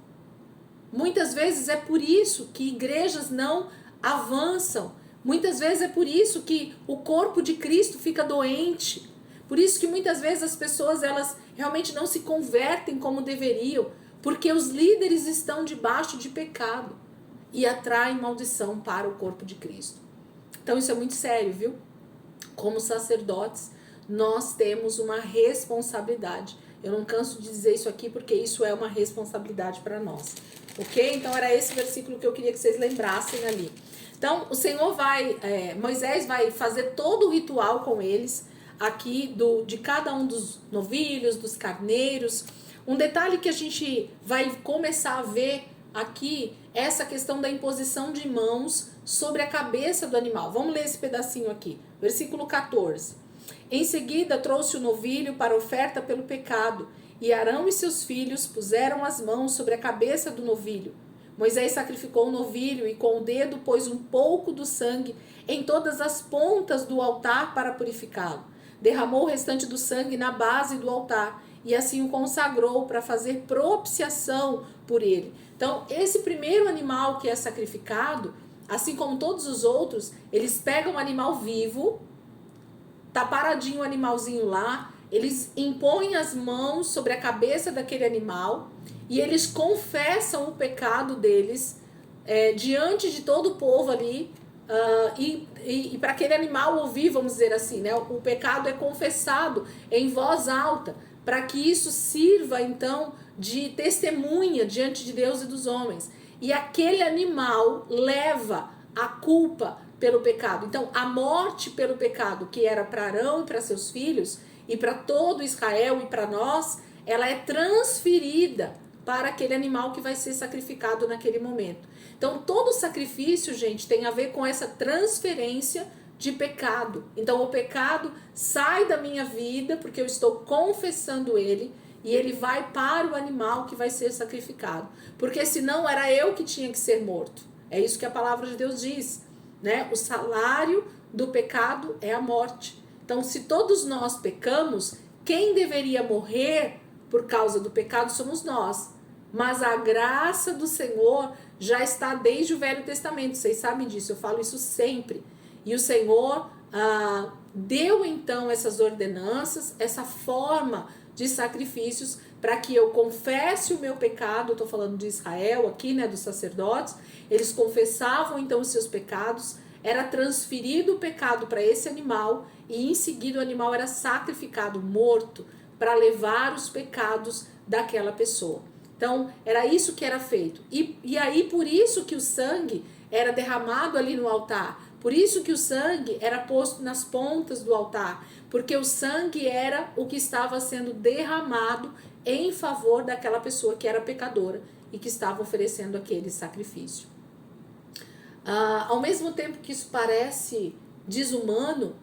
Muitas vezes é por isso que igrejas não avançam. Muitas vezes é por isso que o corpo de Cristo fica doente. Por isso que muitas vezes as pessoas elas realmente não se convertem como deveriam. Porque os líderes estão debaixo de pecado. e atraem maldição para o corpo de Cristo. Então isso é muito sério, viu? Como sacerdotes, nós temos uma responsabilidade. Eu não canso de dizer isso aqui porque isso é uma responsabilidade para nós. Ok? Então era esse versículo que eu queria que vocês lembrassem ali. Então o Senhor Moisés vai fazer todo o ritual com eles aqui de cada um dos novilhos, dos carneiros. Um detalhe que a gente vai começar a ver aqui é essa questão da imposição de mãos sobre a cabeça do animal. Vamos ler esse pedacinho aqui, versículo 14. Em seguida trouxe o novilho para oferta pelo pecado, e Arão e seus filhos puseram as mãos sobre a cabeça do novilho. Moisés sacrificou o novilho e com o dedo pôs um pouco do sangue em todas as pontas do altar para purificá-lo. Derramou o restante do sangue na base do altar e assim o consagrou para fazer propiciação por ele. Então, esse primeiro animal que é sacrificado, assim como todos os outros, eles pegam um animal vivo, tá paradinho o animalzinho lá, eles impõem as mãos sobre a cabeça daquele animal e eles confessam o pecado deles diante de todo o povo ali, e para aquele animal ouvir, vamos dizer assim, né? O pecado é confessado em voz alta, para que isso sirva então de testemunha diante de Deus e dos homens. E aquele animal leva a culpa pelo pecado. Então, a morte pelo pecado, que era para Arão e para seus filhos, e para todo Israel e para nós, ela é transferida para aquele animal que vai ser sacrificado naquele momento. Então, todo sacrifício, gente, tem a ver com essa transferência de pecado. Então, o pecado sai da minha vida, porque eu estou confessando ele, e ele vai para o animal que vai ser sacrificado. Porque senão era eu que tinha que ser morto. É isso que a palavra de Deus diz, né? O salário do pecado é a morte. Então, se todos nós pecamos, quem deveria morrer por causa do pecado somos nós. Mas a graça do Senhor já está desde o Velho Testamento. Vocês sabem disso, eu falo isso sempre. E o Senhor deu então essas ordenanças, essa forma de sacrifícios para que eu confesse o meu pecado. Estou falando de Israel aqui, né, dos sacerdotes. Eles confessavam então os seus pecados, era transferido o pecado para esse animal e em seguida o animal era sacrificado, morto, para levar os pecados daquela pessoa. Então era isso que era feito. E aí por isso que o sangue era derramado ali no altar. Por isso que o sangue era posto nas pontas do altar, porque o sangue era o que estava sendo derramado em favor daquela pessoa que era pecadora e que estava oferecendo aquele sacrifício. Ao mesmo tempo que isso parece desumano,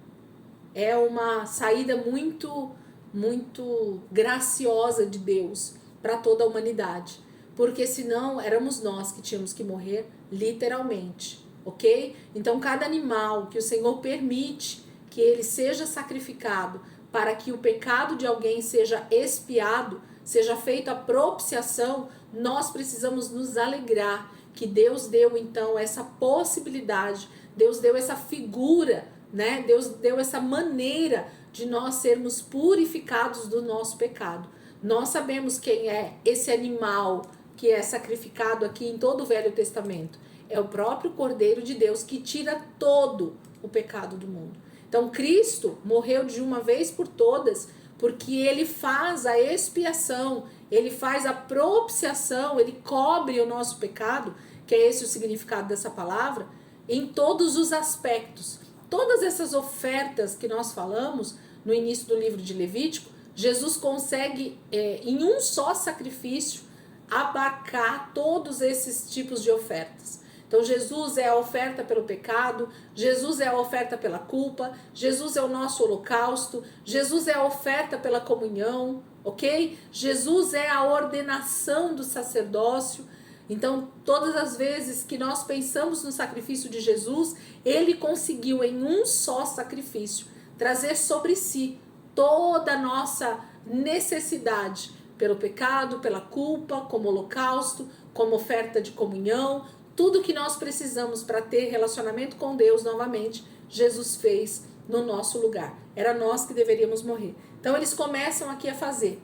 é uma saída muito, muito graciosa de Deus para toda a humanidade, porque senão éramos nós que tínhamos que morrer literalmente. Ok? Então cada animal que o Senhor permite que ele seja sacrificado para que o pecado de alguém seja expiado, seja feita a propiciação, nós precisamos nos alegrar que Deus deu então essa possibilidade, Deus deu essa figura, né? Deus deu essa maneira de nós sermos purificados do nosso pecado. Nós sabemos quem é esse animal que é sacrificado aqui em todo o Velho Testamento. É o próprio Cordeiro de Deus que tira todo o pecado do mundo. Então Cristo morreu de uma vez por todas, porque ele faz a expiação, ele faz a propiciação, ele cobre o nosso pecado, que é esse o significado dessa palavra, em todos os aspectos. Todas essas ofertas que nós falamos no início do livro de Levítico, Jesus consegue em um só sacrifício abarcar todos esses tipos de ofertas. Então Jesus é a oferta pelo pecado, Jesus é a oferta pela culpa, Jesus é o nosso holocausto, Jesus é a oferta pela comunhão, ok? Jesus é a ordenação do sacerdócio. Então todas as vezes que nós pensamos no sacrifício de Jesus, ele conseguiu em um só sacrifício trazer sobre si toda a nossa necessidade pelo pecado, pela culpa, como holocausto, como oferta de comunhão. Tudo que nós precisamos para ter relacionamento com Deus novamente, Jesus fez no nosso lugar. Era nós que deveríamos morrer. Então eles começam aqui a fazer.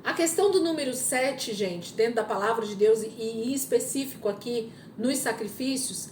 A questão do número 7, gente, dentro da palavra de Deus e em específico aqui nos sacrifícios,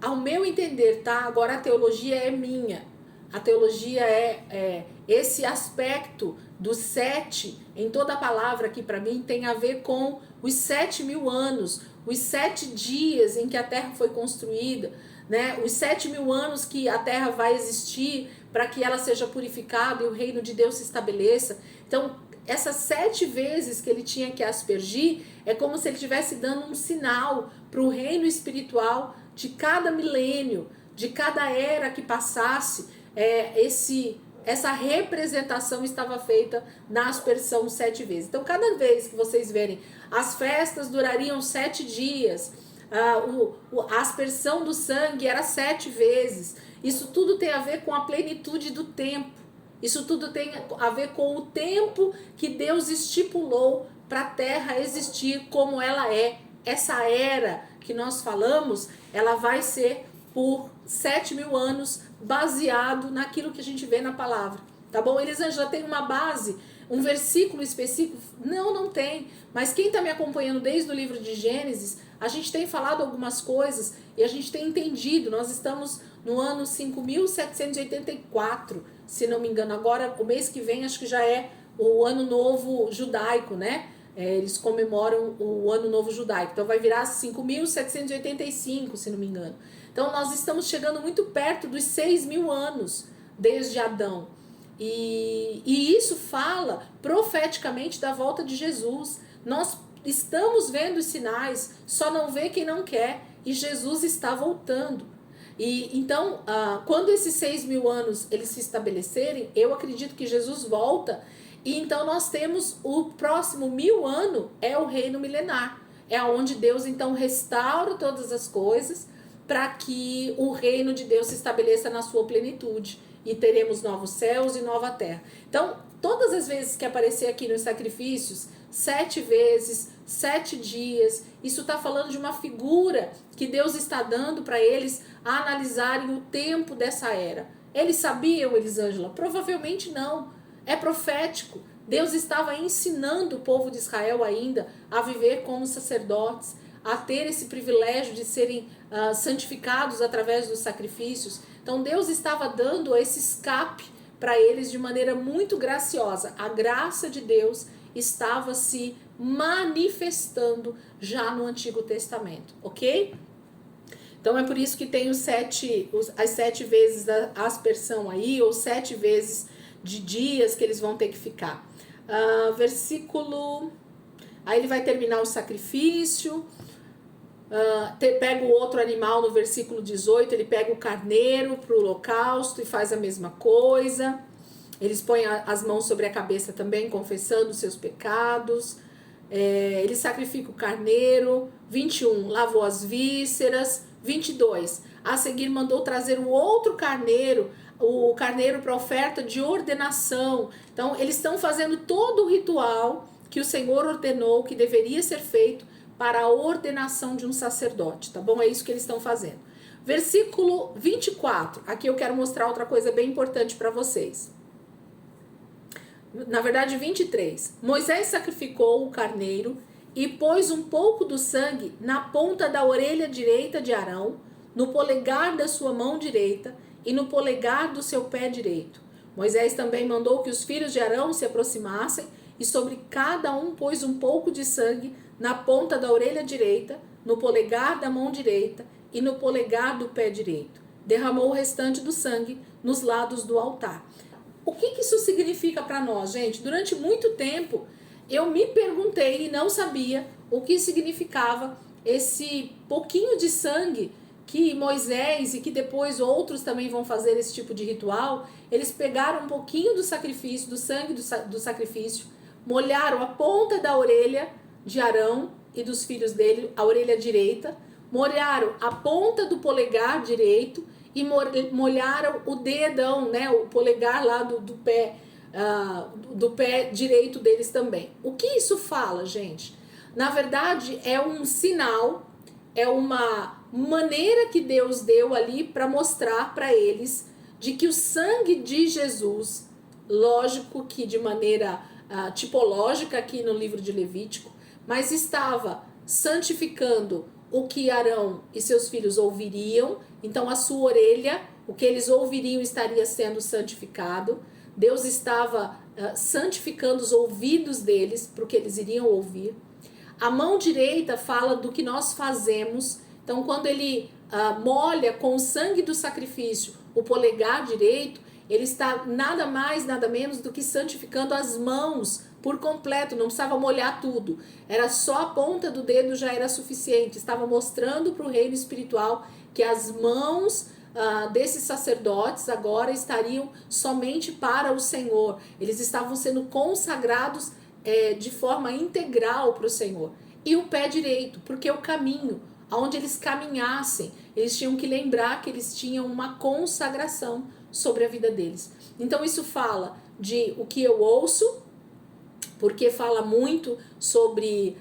ao meu entender, tá? Agora a teologia é minha. A teologia é esse aspecto do 7 em toda a palavra aqui para mim tem a ver com os 7.000 anos, os 7 dias em que a terra foi construída, né? Os 7.000 anos que a terra vai existir para que ela seja purificada e o reino de Deus se estabeleça. Então, essas 7 vezes que ele tinha que aspergir, é como se ele estivesse dando um sinal para o reino espiritual de cada milênio, de cada era que passasse, essa representação estava feita na aspersão 7 vezes. Então, cada vez que vocês verem, as festas durariam 7 dias, a aspersão do sangue era 7 vezes. Isso tudo tem a ver com a plenitude do tempo. Isso tudo tem a ver com o tempo que Deus estipulou para a terra existir como ela é. Essa era que nós falamos, ela vai ser por 7.000 anos, baseado naquilo que a gente vê na palavra, tá bom? Elisângela, tem uma base, um versículo específico? Não tem, mas quem está me acompanhando desde o livro de Gênesis, a gente tem falado algumas coisas e a gente tem entendido. Nós estamos no ano 5.784, se não me engano. Agora, o mês que vem, acho que já é o ano novo judaico, né? Eles comemoram o ano novo judaico, então vai virar 5.785, se não me engano. Então nós estamos chegando muito perto dos 6.000 anos desde Adão. E isso fala profeticamente da volta de Jesus. Nós estamos vendo os sinais, só não vê quem não quer, e Jesus está voltando. E então, quando esses 6.000 anos eles se estabelecerem, eu acredito que Jesus volta. E então nós temos o próximo 1.000 ano, é o reino milenar. É onde Deus então restaura todas as coisas para que o reino de Deus se estabeleça na sua plenitude. E teremos novos céus e nova terra. Então, todas as vezes que aparecer aqui nos sacrifícios, 7 vezes, 7 dias, isso está falando de uma figura que Deus está dando para eles a analisarem o tempo dessa era. Eles sabiam, Elisângela? Provavelmente não. É profético. Deus estava ensinando o povo de Israel ainda a viver como sacerdotes, a ter esse privilégio de serem santificados através dos sacrifícios. Então Deus estava dando esse escape para eles de maneira muito graciosa. A graça de Deus estava se manifestando já no Antigo Testamento, ok? Então é por isso que tem as 7 vezes da aspersão aí, ou 7 vezes de dias que eles vão ter que ficar. Versículo... Aí ele vai terminar o sacrifício, pega o outro animal no versículo 18, ele pega o carneiro para o holocausto e faz a mesma coisa. Eles põem as mãos sobre a cabeça também, confessando os seus pecados. Ele sacrifica o carneiro. 21, lavou as vísceras. 22, a seguir mandou trazer o outro carneiro, o carneiro para oferta de ordenação. Então, eles estão fazendo todo o ritual que o Senhor ordenou que deveria ser feito para a ordenação de um sacerdote, tá bom? É isso que eles estão fazendo. Versículo 24, aqui eu quero mostrar outra coisa bem importante para vocês. Na verdade, 23. Moisés sacrificou o carneiro e pôs um pouco do sangue na ponta da orelha direita de Arão, no polegar da sua mão direita e no polegar do seu pé direito. Moisés também mandou que os filhos de Arão se aproximassem e sobre cada um pôs um pouco de sangue na ponta da orelha direita, no polegar da mão direita e no polegar do pé direito. Derramou o restante do sangue nos lados do altar. O que isso significa para nós, gente? Durante muito tempo eu me perguntei e não sabia o que significava esse pouquinho de sangue que Moisés e que depois outros também vão fazer esse tipo de ritual. Eles pegaram um pouquinho do sacrifício, do sangue do sacrifício, molharam a ponta da orelha de Arão e dos filhos dele, a orelha direita, molharam a ponta do polegar direito e molharam o dedão, né, o polegar lá do pé direito deles também. O que isso fala, gente? Na verdade, é um sinal, é uma maneira que Deus deu ali para mostrar para eles de que o sangue de Jesus, lógico que de maneira tipológica aqui no livro de Levítico, mas estava santificando o que Arão e seus filhos ouviriam. Então a sua orelha, o que eles ouviriam, estaria sendo santificado. Deus estava santificando os ouvidos deles para o que eles iriam ouvir. A mão direita fala do que nós fazemos. Então quando ele molha com o sangue do sacrifício o polegar direito, ele está nada mais, nada menos do que santificando as mãos por completo, não precisava molhar tudo. Era só a ponta do dedo, já era suficiente. Estava mostrando para o reino espiritual que as mãos desses sacerdotes agora estariam somente para o Senhor. Eles estavam sendo consagrados de forma integral para o Senhor. E o pé direito, porque o caminho, aonde eles caminhassem, eles tinham que lembrar que eles tinham uma consagração sobre a vida deles. Então isso fala de o que eu ouço, porque fala muito sobre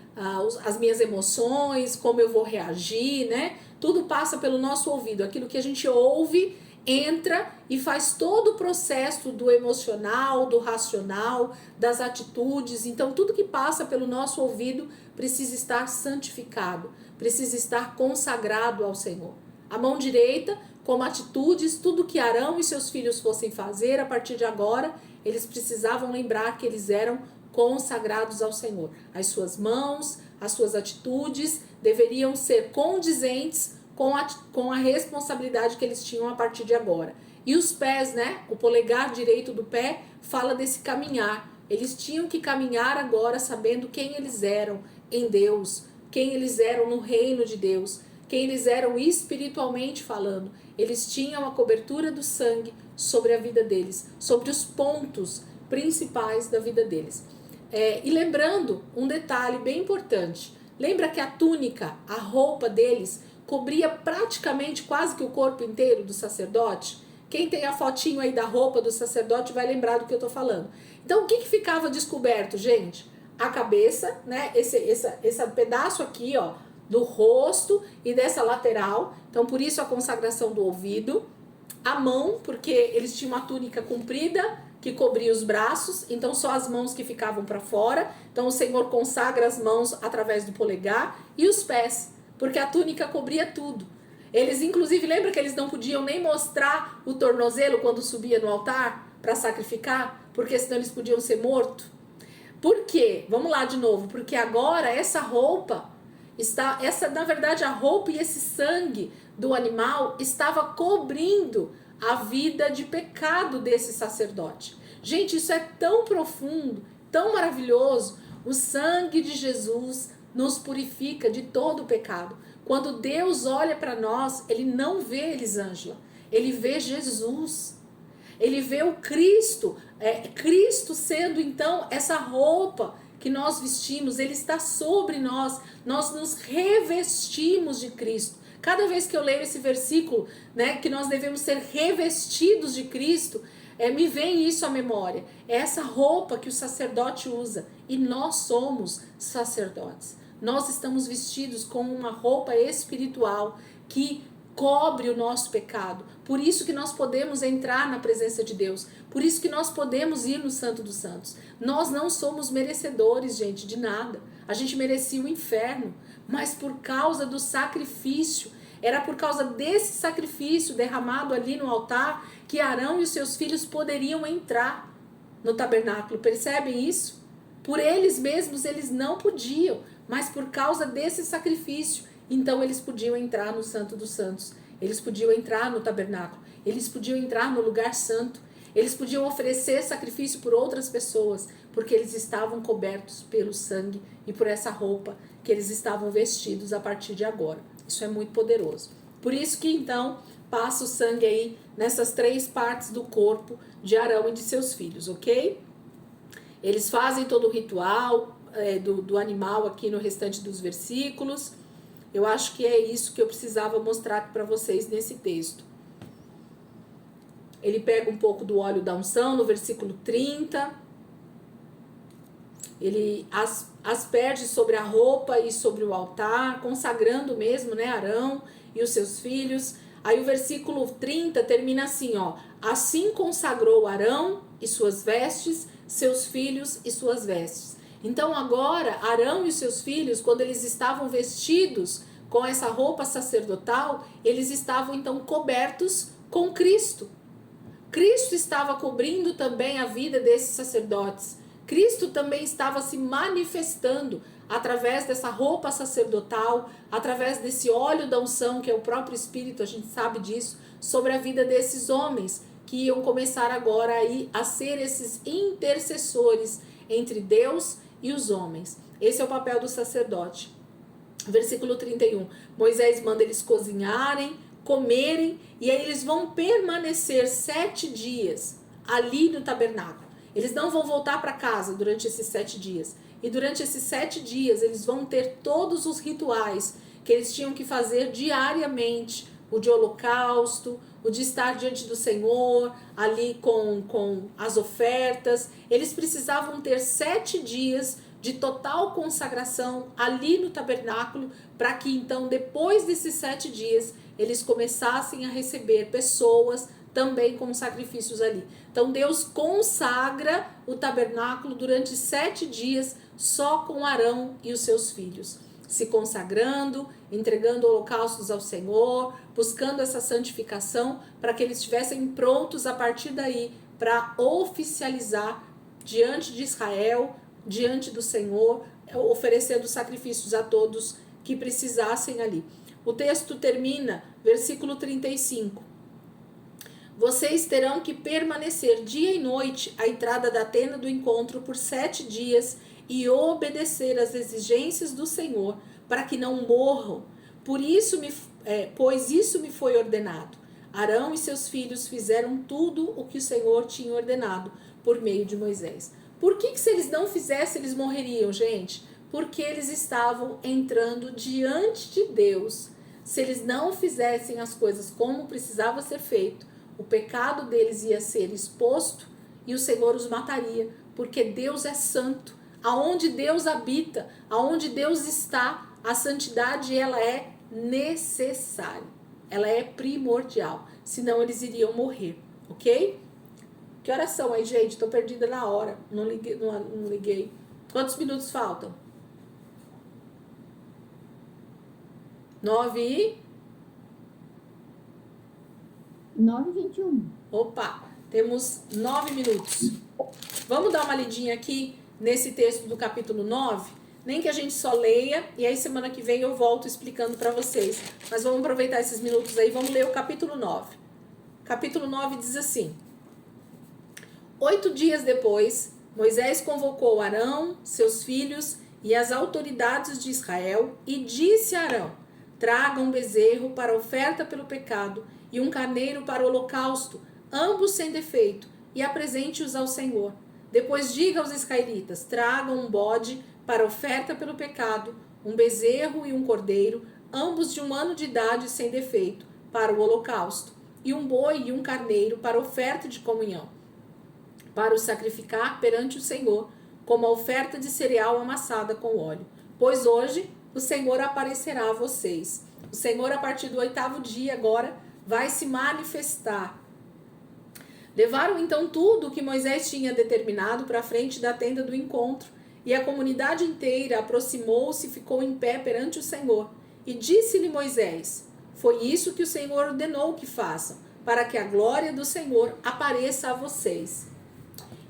as minhas emoções, como eu vou reagir, né? Tudo passa pelo nosso ouvido. Aquilo que a gente ouve entra e faz todo o processo do emocional, do racional, das atitudes. Então tudo que passa pelo nosso ouvido precisa estar santificado, precisa estar consagrado ao Senhor. A mão direita, como atitudes, tudo que Arão e seus filhos fossem fazer a partir de agora, eles precisavam lembrar que eles eram consagrados ao Senhor. As suas mãos, as suas atitudes deveriam ser condizentes com a responsabilidade que eles tinham a partir de agora. E os pés, né? O polegar direito do pé fala desse caminhar. Eles tinham que caminhar agora sabendo quem eles eram em Deus, quem eles eram no reino de Deus, quem eles eram espiritualmente falando. Eles tinham a cobertura do sangue sobre a vida deles, sobre os pontos principais da vida deles. E lembrando um detalhe bem importante, lembra que a túnica, a roupa deles, cobria praticamente quase que o corpo inteiro do sacerdote? Quem tem a fotinho aí da roupa do sacerdote vai lembrar do que eu tô falando. Então o que ficava descoberto, gente? A cabeça, né? Esse pedaço aqui, ó, do rosto e dessa lateral. Então por isso a consagração do ouvido. A mão, porque eles tinham uma túnica comprida que cobria os braços, então só as mãos que ficavam para fora. Então o Senhor consagra as mãos através do polegar. E os pés, porque a túnica cobria tudo. Eles, inclusive, lembra que eles não podiam nem mostrar o tornozelo quando subia no altar para sacrificar? Porque senão eles podiam ser mortos. Por quê? Vamos lá de novo. Porque agora essa roupa, na verdade a roupa e esse sangue do animal estava cobrindo a vida de pecado desse sacerdote. Gente, isso é tão profundo, tão maravilhoso. O sangue de Jesus nos purifica de todo o pecado. Quando Deus olha para nós, Ele não vê Elisângela, Ele vê Jesus. Ele vê o Cristo, Cristo sendo então essa roupa que nós vestimos, Ele está sobre nós, nós nos revestimos de Cristo. Cada vez que eu leio esse versículo, né, que nós devemos ser revestidos de Cristo, me vem isso à memória. É essa roupa que o sacerdote usa. E nós somos sacerdotes. Nós estamos vestidos com uma roupa espiritual que cobre o nosso pecado. Por isso que nós podemos entrar na presença de Deus. Por isso que nós podemos ir no Santo dos Santos. Nós não somos merecedores, gente, de nada. A gente merecia o inferno. Mas por causa do sacrifício, era por causa desse sacrifício derramado ali no altar que Arão e os seus filhos poderiam entrar no tabernáculo. Percebem isso? Por eles mesmos eles não podiam, mas por causa desse sacrifício, então eles podiam entrar no Santo dos Santos. Eles podiam entrar no tabernáculo. Eles podiam entrar no lugar santo. Eles podiam oferecer sacrifício por outras pessoas, porque eles estavam cobertos pelo sangue e por essa roupa que eles estavam vestidos a partir de agora. Isso é muito poderoso. Por isso que então passa o sangue aí nessas 3 partes do corpo de Arão e de seus filhos, ok? Eles fazem todo o ritual do animal aqui no restante dos versículos. Eu acho que é isso que eu precisava mostrar para vocês nesse texto. Ele pega um pouco do óleo da unção no versículo 30. Ele asperge sobre a roupa e sobre o altar, consagrando mesmo, né, Arão e os seus filhos. Aí o versículo 30 termina assim, ó. Assim consagrou Arão e suas vestes, seus filhos e suas vestes. Então agora, Arão e seus filhos, quando eles estavam vestidos com essa roupa sacerdotal, eles estavam então cobertos com Cristo. Cristo estava cobrindo também a vida desses sacerdotes. Cristo também estava se manifestando através dessa roupa sacerdotal, através desse óleo da unção, que é o próprio Espírito, a gente sabe disso, sobre a vida desses homens, que iam começar agora aí a ser esses intercessores entre Deus e os homens. Esse é o papel do sacerdote. Versículo 31. Moisés manda eles cozinharem, comerem, e aí eles vão permanecer 7 dias ali no tabernáculo. Eles não vão voltar para casa durante esses 7 dias. E durante esses 7 dias eles vão ter todos os rituais que eles tinham que fazer diariamente. O de holocausto, o de estar diante do Senhor, ali com as ofertas. Eles precisavam ter 7 dias de total consagração ali no tabernáculo, para que então depois desses 7 dias eles começassem a receber pessoas também com sacrifícios ali. Então Deus consagra o tabernáculo durante 7 dias só com Arão e os seus filhos, se consagrando, entregando holocaustos ao Senhor, buscando essa santificação para que eles estivessem prontos a partir daí para oficializar diante de Israel, diante do Senhor, oferecendo sacrifícios a todos que precisassem ali. O texto termina, versículo 35. Vocês terão que permanecer dia e noite à entrada da tenda do encontro por 7 dias e obedecer às exigências do Senhor, para que não morram. Pois isso me foi ordenado. Arão e seus filhos fizeram tudo o que o Senhor tinha ordenado por meio de Moisés. Por que se eles não fizessem, eles morreriam, gente? Porque eles estavam entrando diante de Deus. Se eles não fizessem as coisas como precisava ser feito, o pecado deles ia ser exposto e o Senhor os mataria, porque Deus é santo. Aonde Deus habita, aonde Deus está, a santidade ela é necessária, ela é primordial, senão eles iriam morrer, ok? Que horas são aí, gente? Tô perdida na hora, não liguei. Quantos minutos faltam? 9h21. Opa, temos 9 minutos. Vamos dar uma lidinha aqui nesse texto do capítulo 9? Nem que a gente só leia, e aí semana que vem eu volto explicando para vocês. Mas vamos aproveitar esses minutos aí, vamos ler o capítulo 9. Capítulo 9 diz assim: 8 dias depois, Moisés convocou Arão, seus filhos e as autoridades de Israel e disse a Arão: traga um bezerro para oferta pelo pecado e um carneiro para o holocausto, ambos sem defeito, e apresente-os ao Senhor. Depois diga aos israelitas: tragam um bode para oferta pelo pecado, um bezerro e um cordeiro, ambos de 1 ano de idade sem defeito, para o holocausto, e um boi e um carneiro para oferta de comunhão, para o sacrificar perante o Senhor, como a oferta de cereal amassada com óleo. Pois hoje o Senhor aparecerá a vocês. O Senhor, a partir do 8º dia agora, vai se manifestar. Levaram então tudo o que Moisés tinha determinado para a frente da tenda do encontro, e a comunidade inteira aproximou-se e ficou em pé perante o Senhor. E disse-lhe Moisés: foi isso que o Senhor ordenou que façam, para que a glória do Senhor apareça a vocês.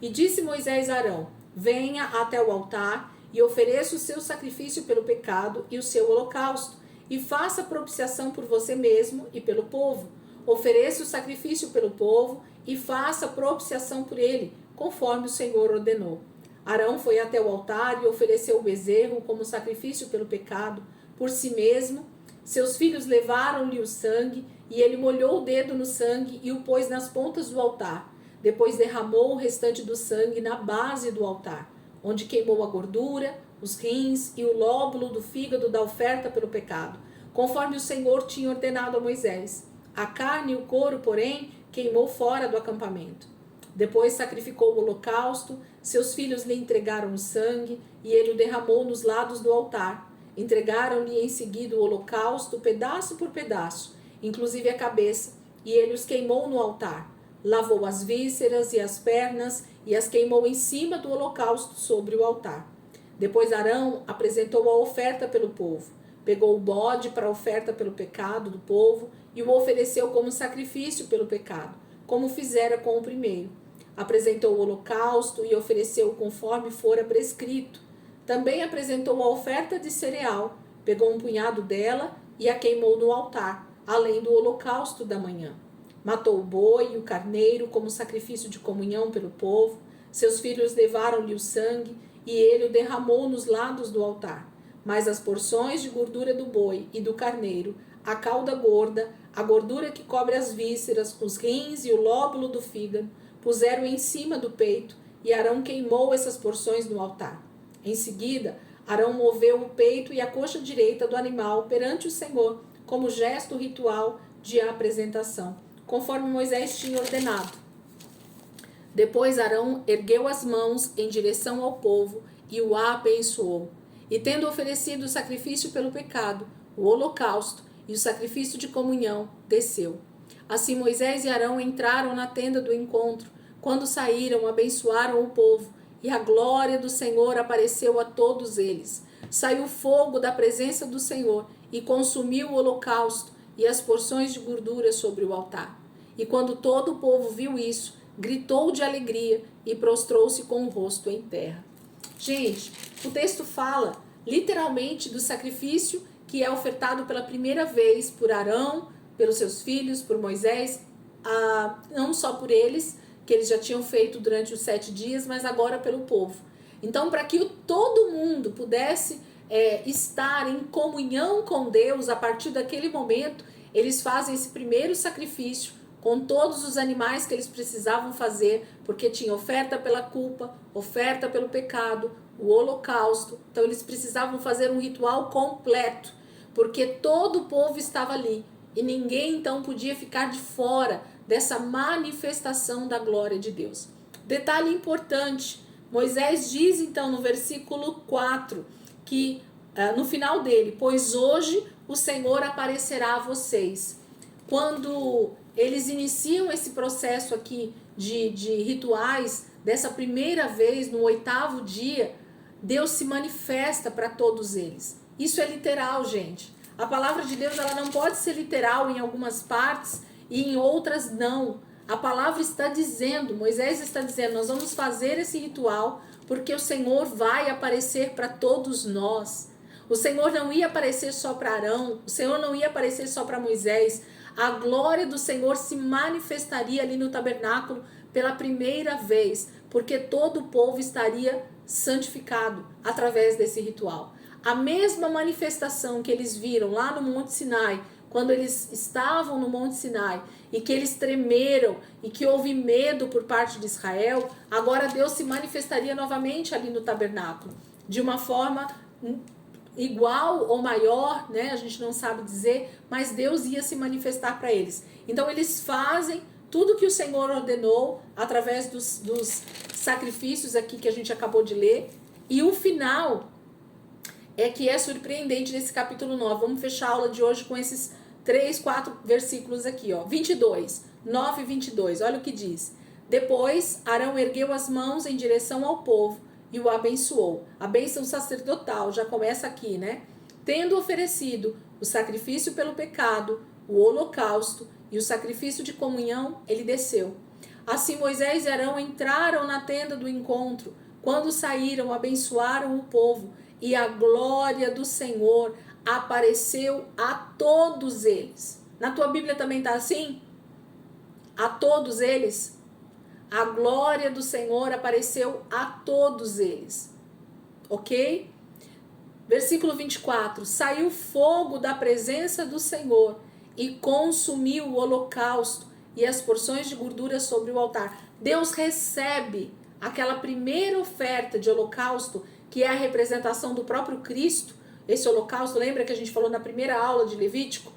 E disse Moisés a Arão: venha até o altar e ofereça o seu sacrifício pelo pecado e o seu holocausto, e faça propiciação por você mesmo e pelo povo. Ofereça o sacrifício pelo povo e faça propiciação por ele, conforme o Senhor ordenou. Arão foi até o altar e ofereceu o bezerro como sacrifício pelo pecado, por si mesmo. Seus filhos levaram-lhe o sangue, e ele molhou o dedo no sangue e o pôs nas pontas do altar. Depois derramou o restante do sangue na base do altar, onde queimou a gordura, os rins e o lóbulo do fígado da oferta pelo pecado, conforme o Senhor tinha ordenado a Moisés. A carne e o couro, porém, queimou fora do acampamento. Depois sacrificou o holocausto, seus filhos lhe entregaram o sangue, e ele o derramou nos lados do altar. Entregaram-lhe em seguida o holocausto, pedaço por pedaço, inclusive a cabeça, e ele os queimou no altar. Lavou as vísceras e as pernas e as queimou em cima do holocausto sobre o altar. Depois Arão apresentou a oferta pelo povo. Pegou o bode para a oferta pelo pecado do povo e o ofereceu como sacrifício pelo pecado, como fizera com o primeiro. Apresentou o holocausto e ofereceu conforme fora prescrito. Também apresentou a oferta de cereal, pegou um punhado dela e a queimou no altar, além do holocausto da manhã. Matou o boi e o carneiro como sacrifício de comunhão pelo povo. Seus filhos levaram-lhe o sangue e ele o derramou nos lados do altar. Mas as porções de gordura do boi e do carneiro, a cauda gorda, a gordura que cobre as vísceras, os rins e o lóbulo do fígado, puseram em cima do peito, e Arão queimou essas porções no altar. Em seguida, Arão moveu o peito e a coxa direita do animal perante o Senhor, como gesto ritual de apresentação, conforme Moisés tinha ordenado. Depois Arão ergueu as mãos em direção ao povo e o abençoou. E tendo oferecido o sacrifício pelo pecado, o holocausto e o sacrifício de comunhão, desceu. Assim Moisés e Arão entraram na tenda do encontro. Quando saíram, abençoaram o povo, e a glória do Senhor apareceu a todos eles. Saiu fogo da presença do Senhor e consumiu o holocausto e as porções de gordura sobre o altar. E quando todo o povo viu isso, gritou de alegria e prostrou-se com o rosto em terra. Gente, o texto fala literalmente do sacrifício que é ofertado pela primeira vez por Arão, pelos seus filhos, por Moisés, não só por eles, que eles já tinham feito durante os 7 dias, mas agora pelo povo. Então, para que todo mundo pudesse estar em comunhão com Deus, a partir daquele momento, eles fazem esse primeiro sacrifício com todos os animais que eles precisavam fazer, porque tinha oferta pela culpa, oferta pelo pecado, o holocausto. Então eles precisavam fazer um ritual completo, porque todo o povo estava ali e ninguém então podia ficar de fora dessa manifestação da glória de Deus. Detalhe importante, Moisés diz então no versículo 4 que no final dele, pois hoje o Senhor aparecerá a vocês. Quando eles iniciam esse processo aqui de rituais, dessa primeira vez, no 8º dia, Deus se manifesta para todos eles. Isso é literal, gente. A palavra de Deus ela não pode ser literal em algumas partes e em outras não. A palavra está dizendo, Moisés está dizendo, nós vamos fazer esse ritual porque o Senhor vai aparecer para todos nós. O Senhor não ia aparecer só para Arão, o Senhor não ia aparecer só para Moisés. A glória do Senhor se manifestaria ali no tabernáculo pela primeira vez, porque todo o povo estaria santificado através desse ritual. A mesma manifestação que eles viram lá no Monte Sinai, quando eles estavam no Monte Sinai e que eles tremeram e que houve medo por parte de Israel, agora Deus se manifestaria novamente ali no tabernáculo, de uma forma igual ou maior, né? A gente não sabe dizer, mas Deus ia se manifestar para eles. Então eles fazem tudo que o Senhor ordenou através dos sacrifícios aqui que a gente acabou de ler, e o final é que é surpreendente nesse capítulo 9. Vamos fechar a aula de hoje com esses 4 versículos aqui, ó. 22, 9 e 22, olha o que diz. Depois Arão ergueu as mãos em direção ao povo e o abençoou. A bênção sacerdotal já começa aqui, né? Tendo oferecido o sacrifício pelo pecado, o holocausto e o sacrifício de comunhão, ele desceu. Assim Moisés e Arão entraram na tenda do encontro. Quando saíram, abençoaram o povo, e a glória do Senhor apareceu a todos eles. Na tua Bíblia também está assim? A todos eles? A glória do Senhor apareceu a todos eles. Ok? Versículo 24. Saiu fogo da presença do Senhor e consumiu o holocausto e as porções de gordura sobre o altar. Deus recebe aquela primeira oferta de holocausto, que é a representação do próprio Cristo. Esse holocausto, lembra que a gente falou na primeira aula de Levítico?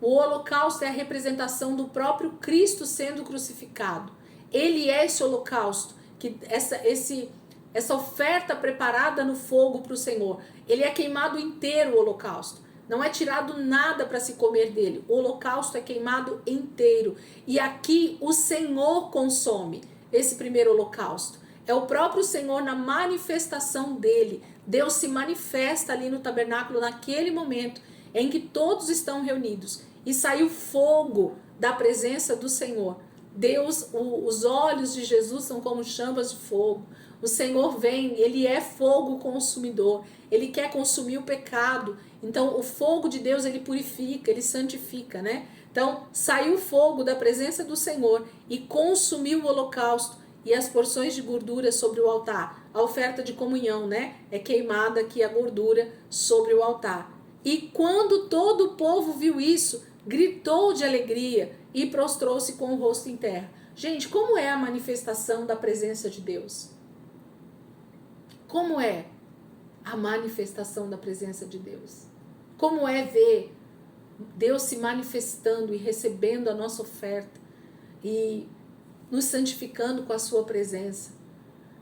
O holocausto é a representação do próprio Cristo sendo crucificado. Ele é esse holocausto, que essa oferta preparada no fogo para o Senhor. Ele é queimado inteiro, o holocausto. Não é tirado nada para se comer dele. O holocausto é queimado inteiro. E aqui o Senhor consome esse primeiro holocausto. É o próprio Senhor na manifestação dele. Deus se manifesta ali no tabernáculo naquele momento em que todos estão reunidos. E saiu fogo da presença do Senhor. Deus, os olhos de Jesus são como chamas de fogo. O Senhor vem, ele é fogo consumidor. Ele quer consumir o pecado. Então, o fogo de Deus, ele purifica, ele santifica, né? Então, saiu fogo da presença do Senhor e consumiu o holocausto e as porções de gordura sobre o altar. A oferta de comunhão, né? É queimada aqui a gordura sobre o altar. E quando todo o povo viu isso, gritou de alegria e prostrou-se com o rosto em terra. Gente, como é a manifestação da presença de Deus? Como é a manifestação da presença de Deus? Como é ver Deus se manifestando e recebendo a nossa oferta e nos santificando com a sua presença?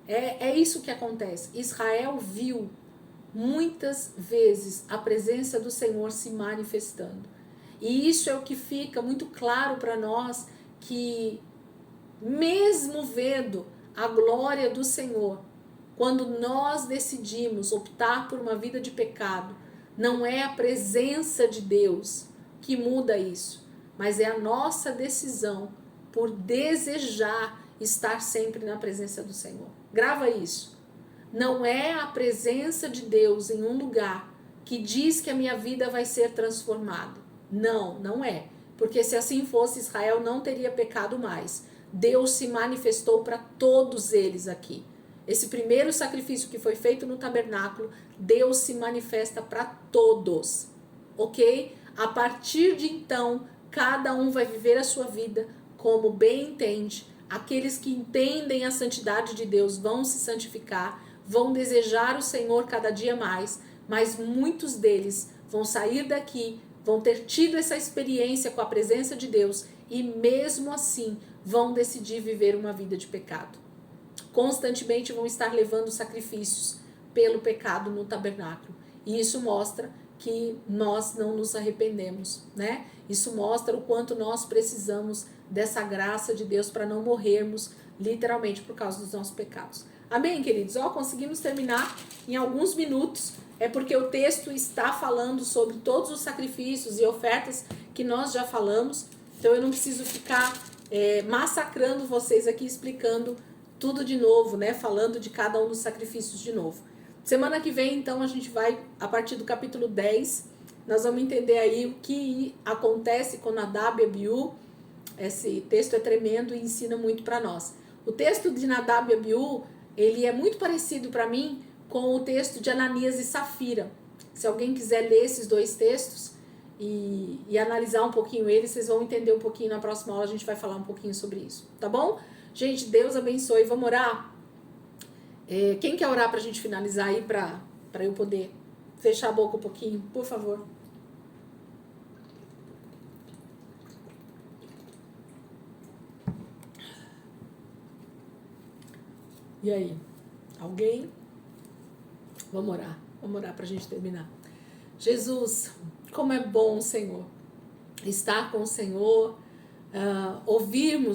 É isso que acontece. Israel viu muitas vezes a presença do Senhor se manifestando. E isso é o que fica muito claro para nós, que mesmo vendo a glória do Senhor, quando nós decidimos optar por uma vida de pecado, não é a presença de Deus que muda isso, mas é a nossa decisão por desejar estar sempre na presença do Senhor. Grava isso. Não é a presença de Deus em um lugar que diz que a minha vida vai ser transformada. Não, não é. Porque se assim fosse, Israel não teria pecado mais. Deus se manifestou para todos eles aqui. Esse primeiro sacrifício que foi feito no tabernáculo, Deus se manifesta para todos, ok? A partir de então, cada um vai viver a sua vida como bem entende. Aqueles que entendem a santidade de Deus vão se santificar, vão desejar o Senhor cada dia mais, mas muitos deles vão sair daqui, vão ter tido essa experiência com a presença de Deus e mesmo assim vão decidir viver uma vida de pecado. Constantemente vão estar levando sacrifícios pelo pecado no tabernáculo. E isso mostra que nós não nos arrependemos, né? Isso mostra o quanto nós precisamos dessa graça de Deus para não morrermos literalmente por causa dos nossos pecados. Amém, queridos? Conseguimos terminar em alguns minutos. É porque o texto está falando sobre todos os sacrifícios e ofertas que nós já falamos. Então eu não preciso ficar massacrando vocês aqui, explicando tudo de novo, né? Falando de cada um dos sacrifícios de novo. Semana que vem, então, a gente vai, a partir do capítulo 10, nós vamos entender aí o que acontece com Nadab e Abiú. Esse texto é tremendo e ensina muito para nós. O texto de Nadab e Abiú, ele é muito parecido para mim com o texto de Ananias e Safira. Se alguém quiser ler esses dois textos e analisar um pouquinho eles, vocês vão entender um pouquinho. Na próxima aula a gente vai falar um pouquinho sobre isso, tá bom? Gente, Deus abençoe. Vamos orar? Quem quer orar pra gente finalizar aí, pra eu poder fechar a boca um pouquinho? Por favor. E aí? Alguém? Vamos orar pra gente terminar. Jesus, como é bom, Senhor, estar com o Senhor, ouvirmos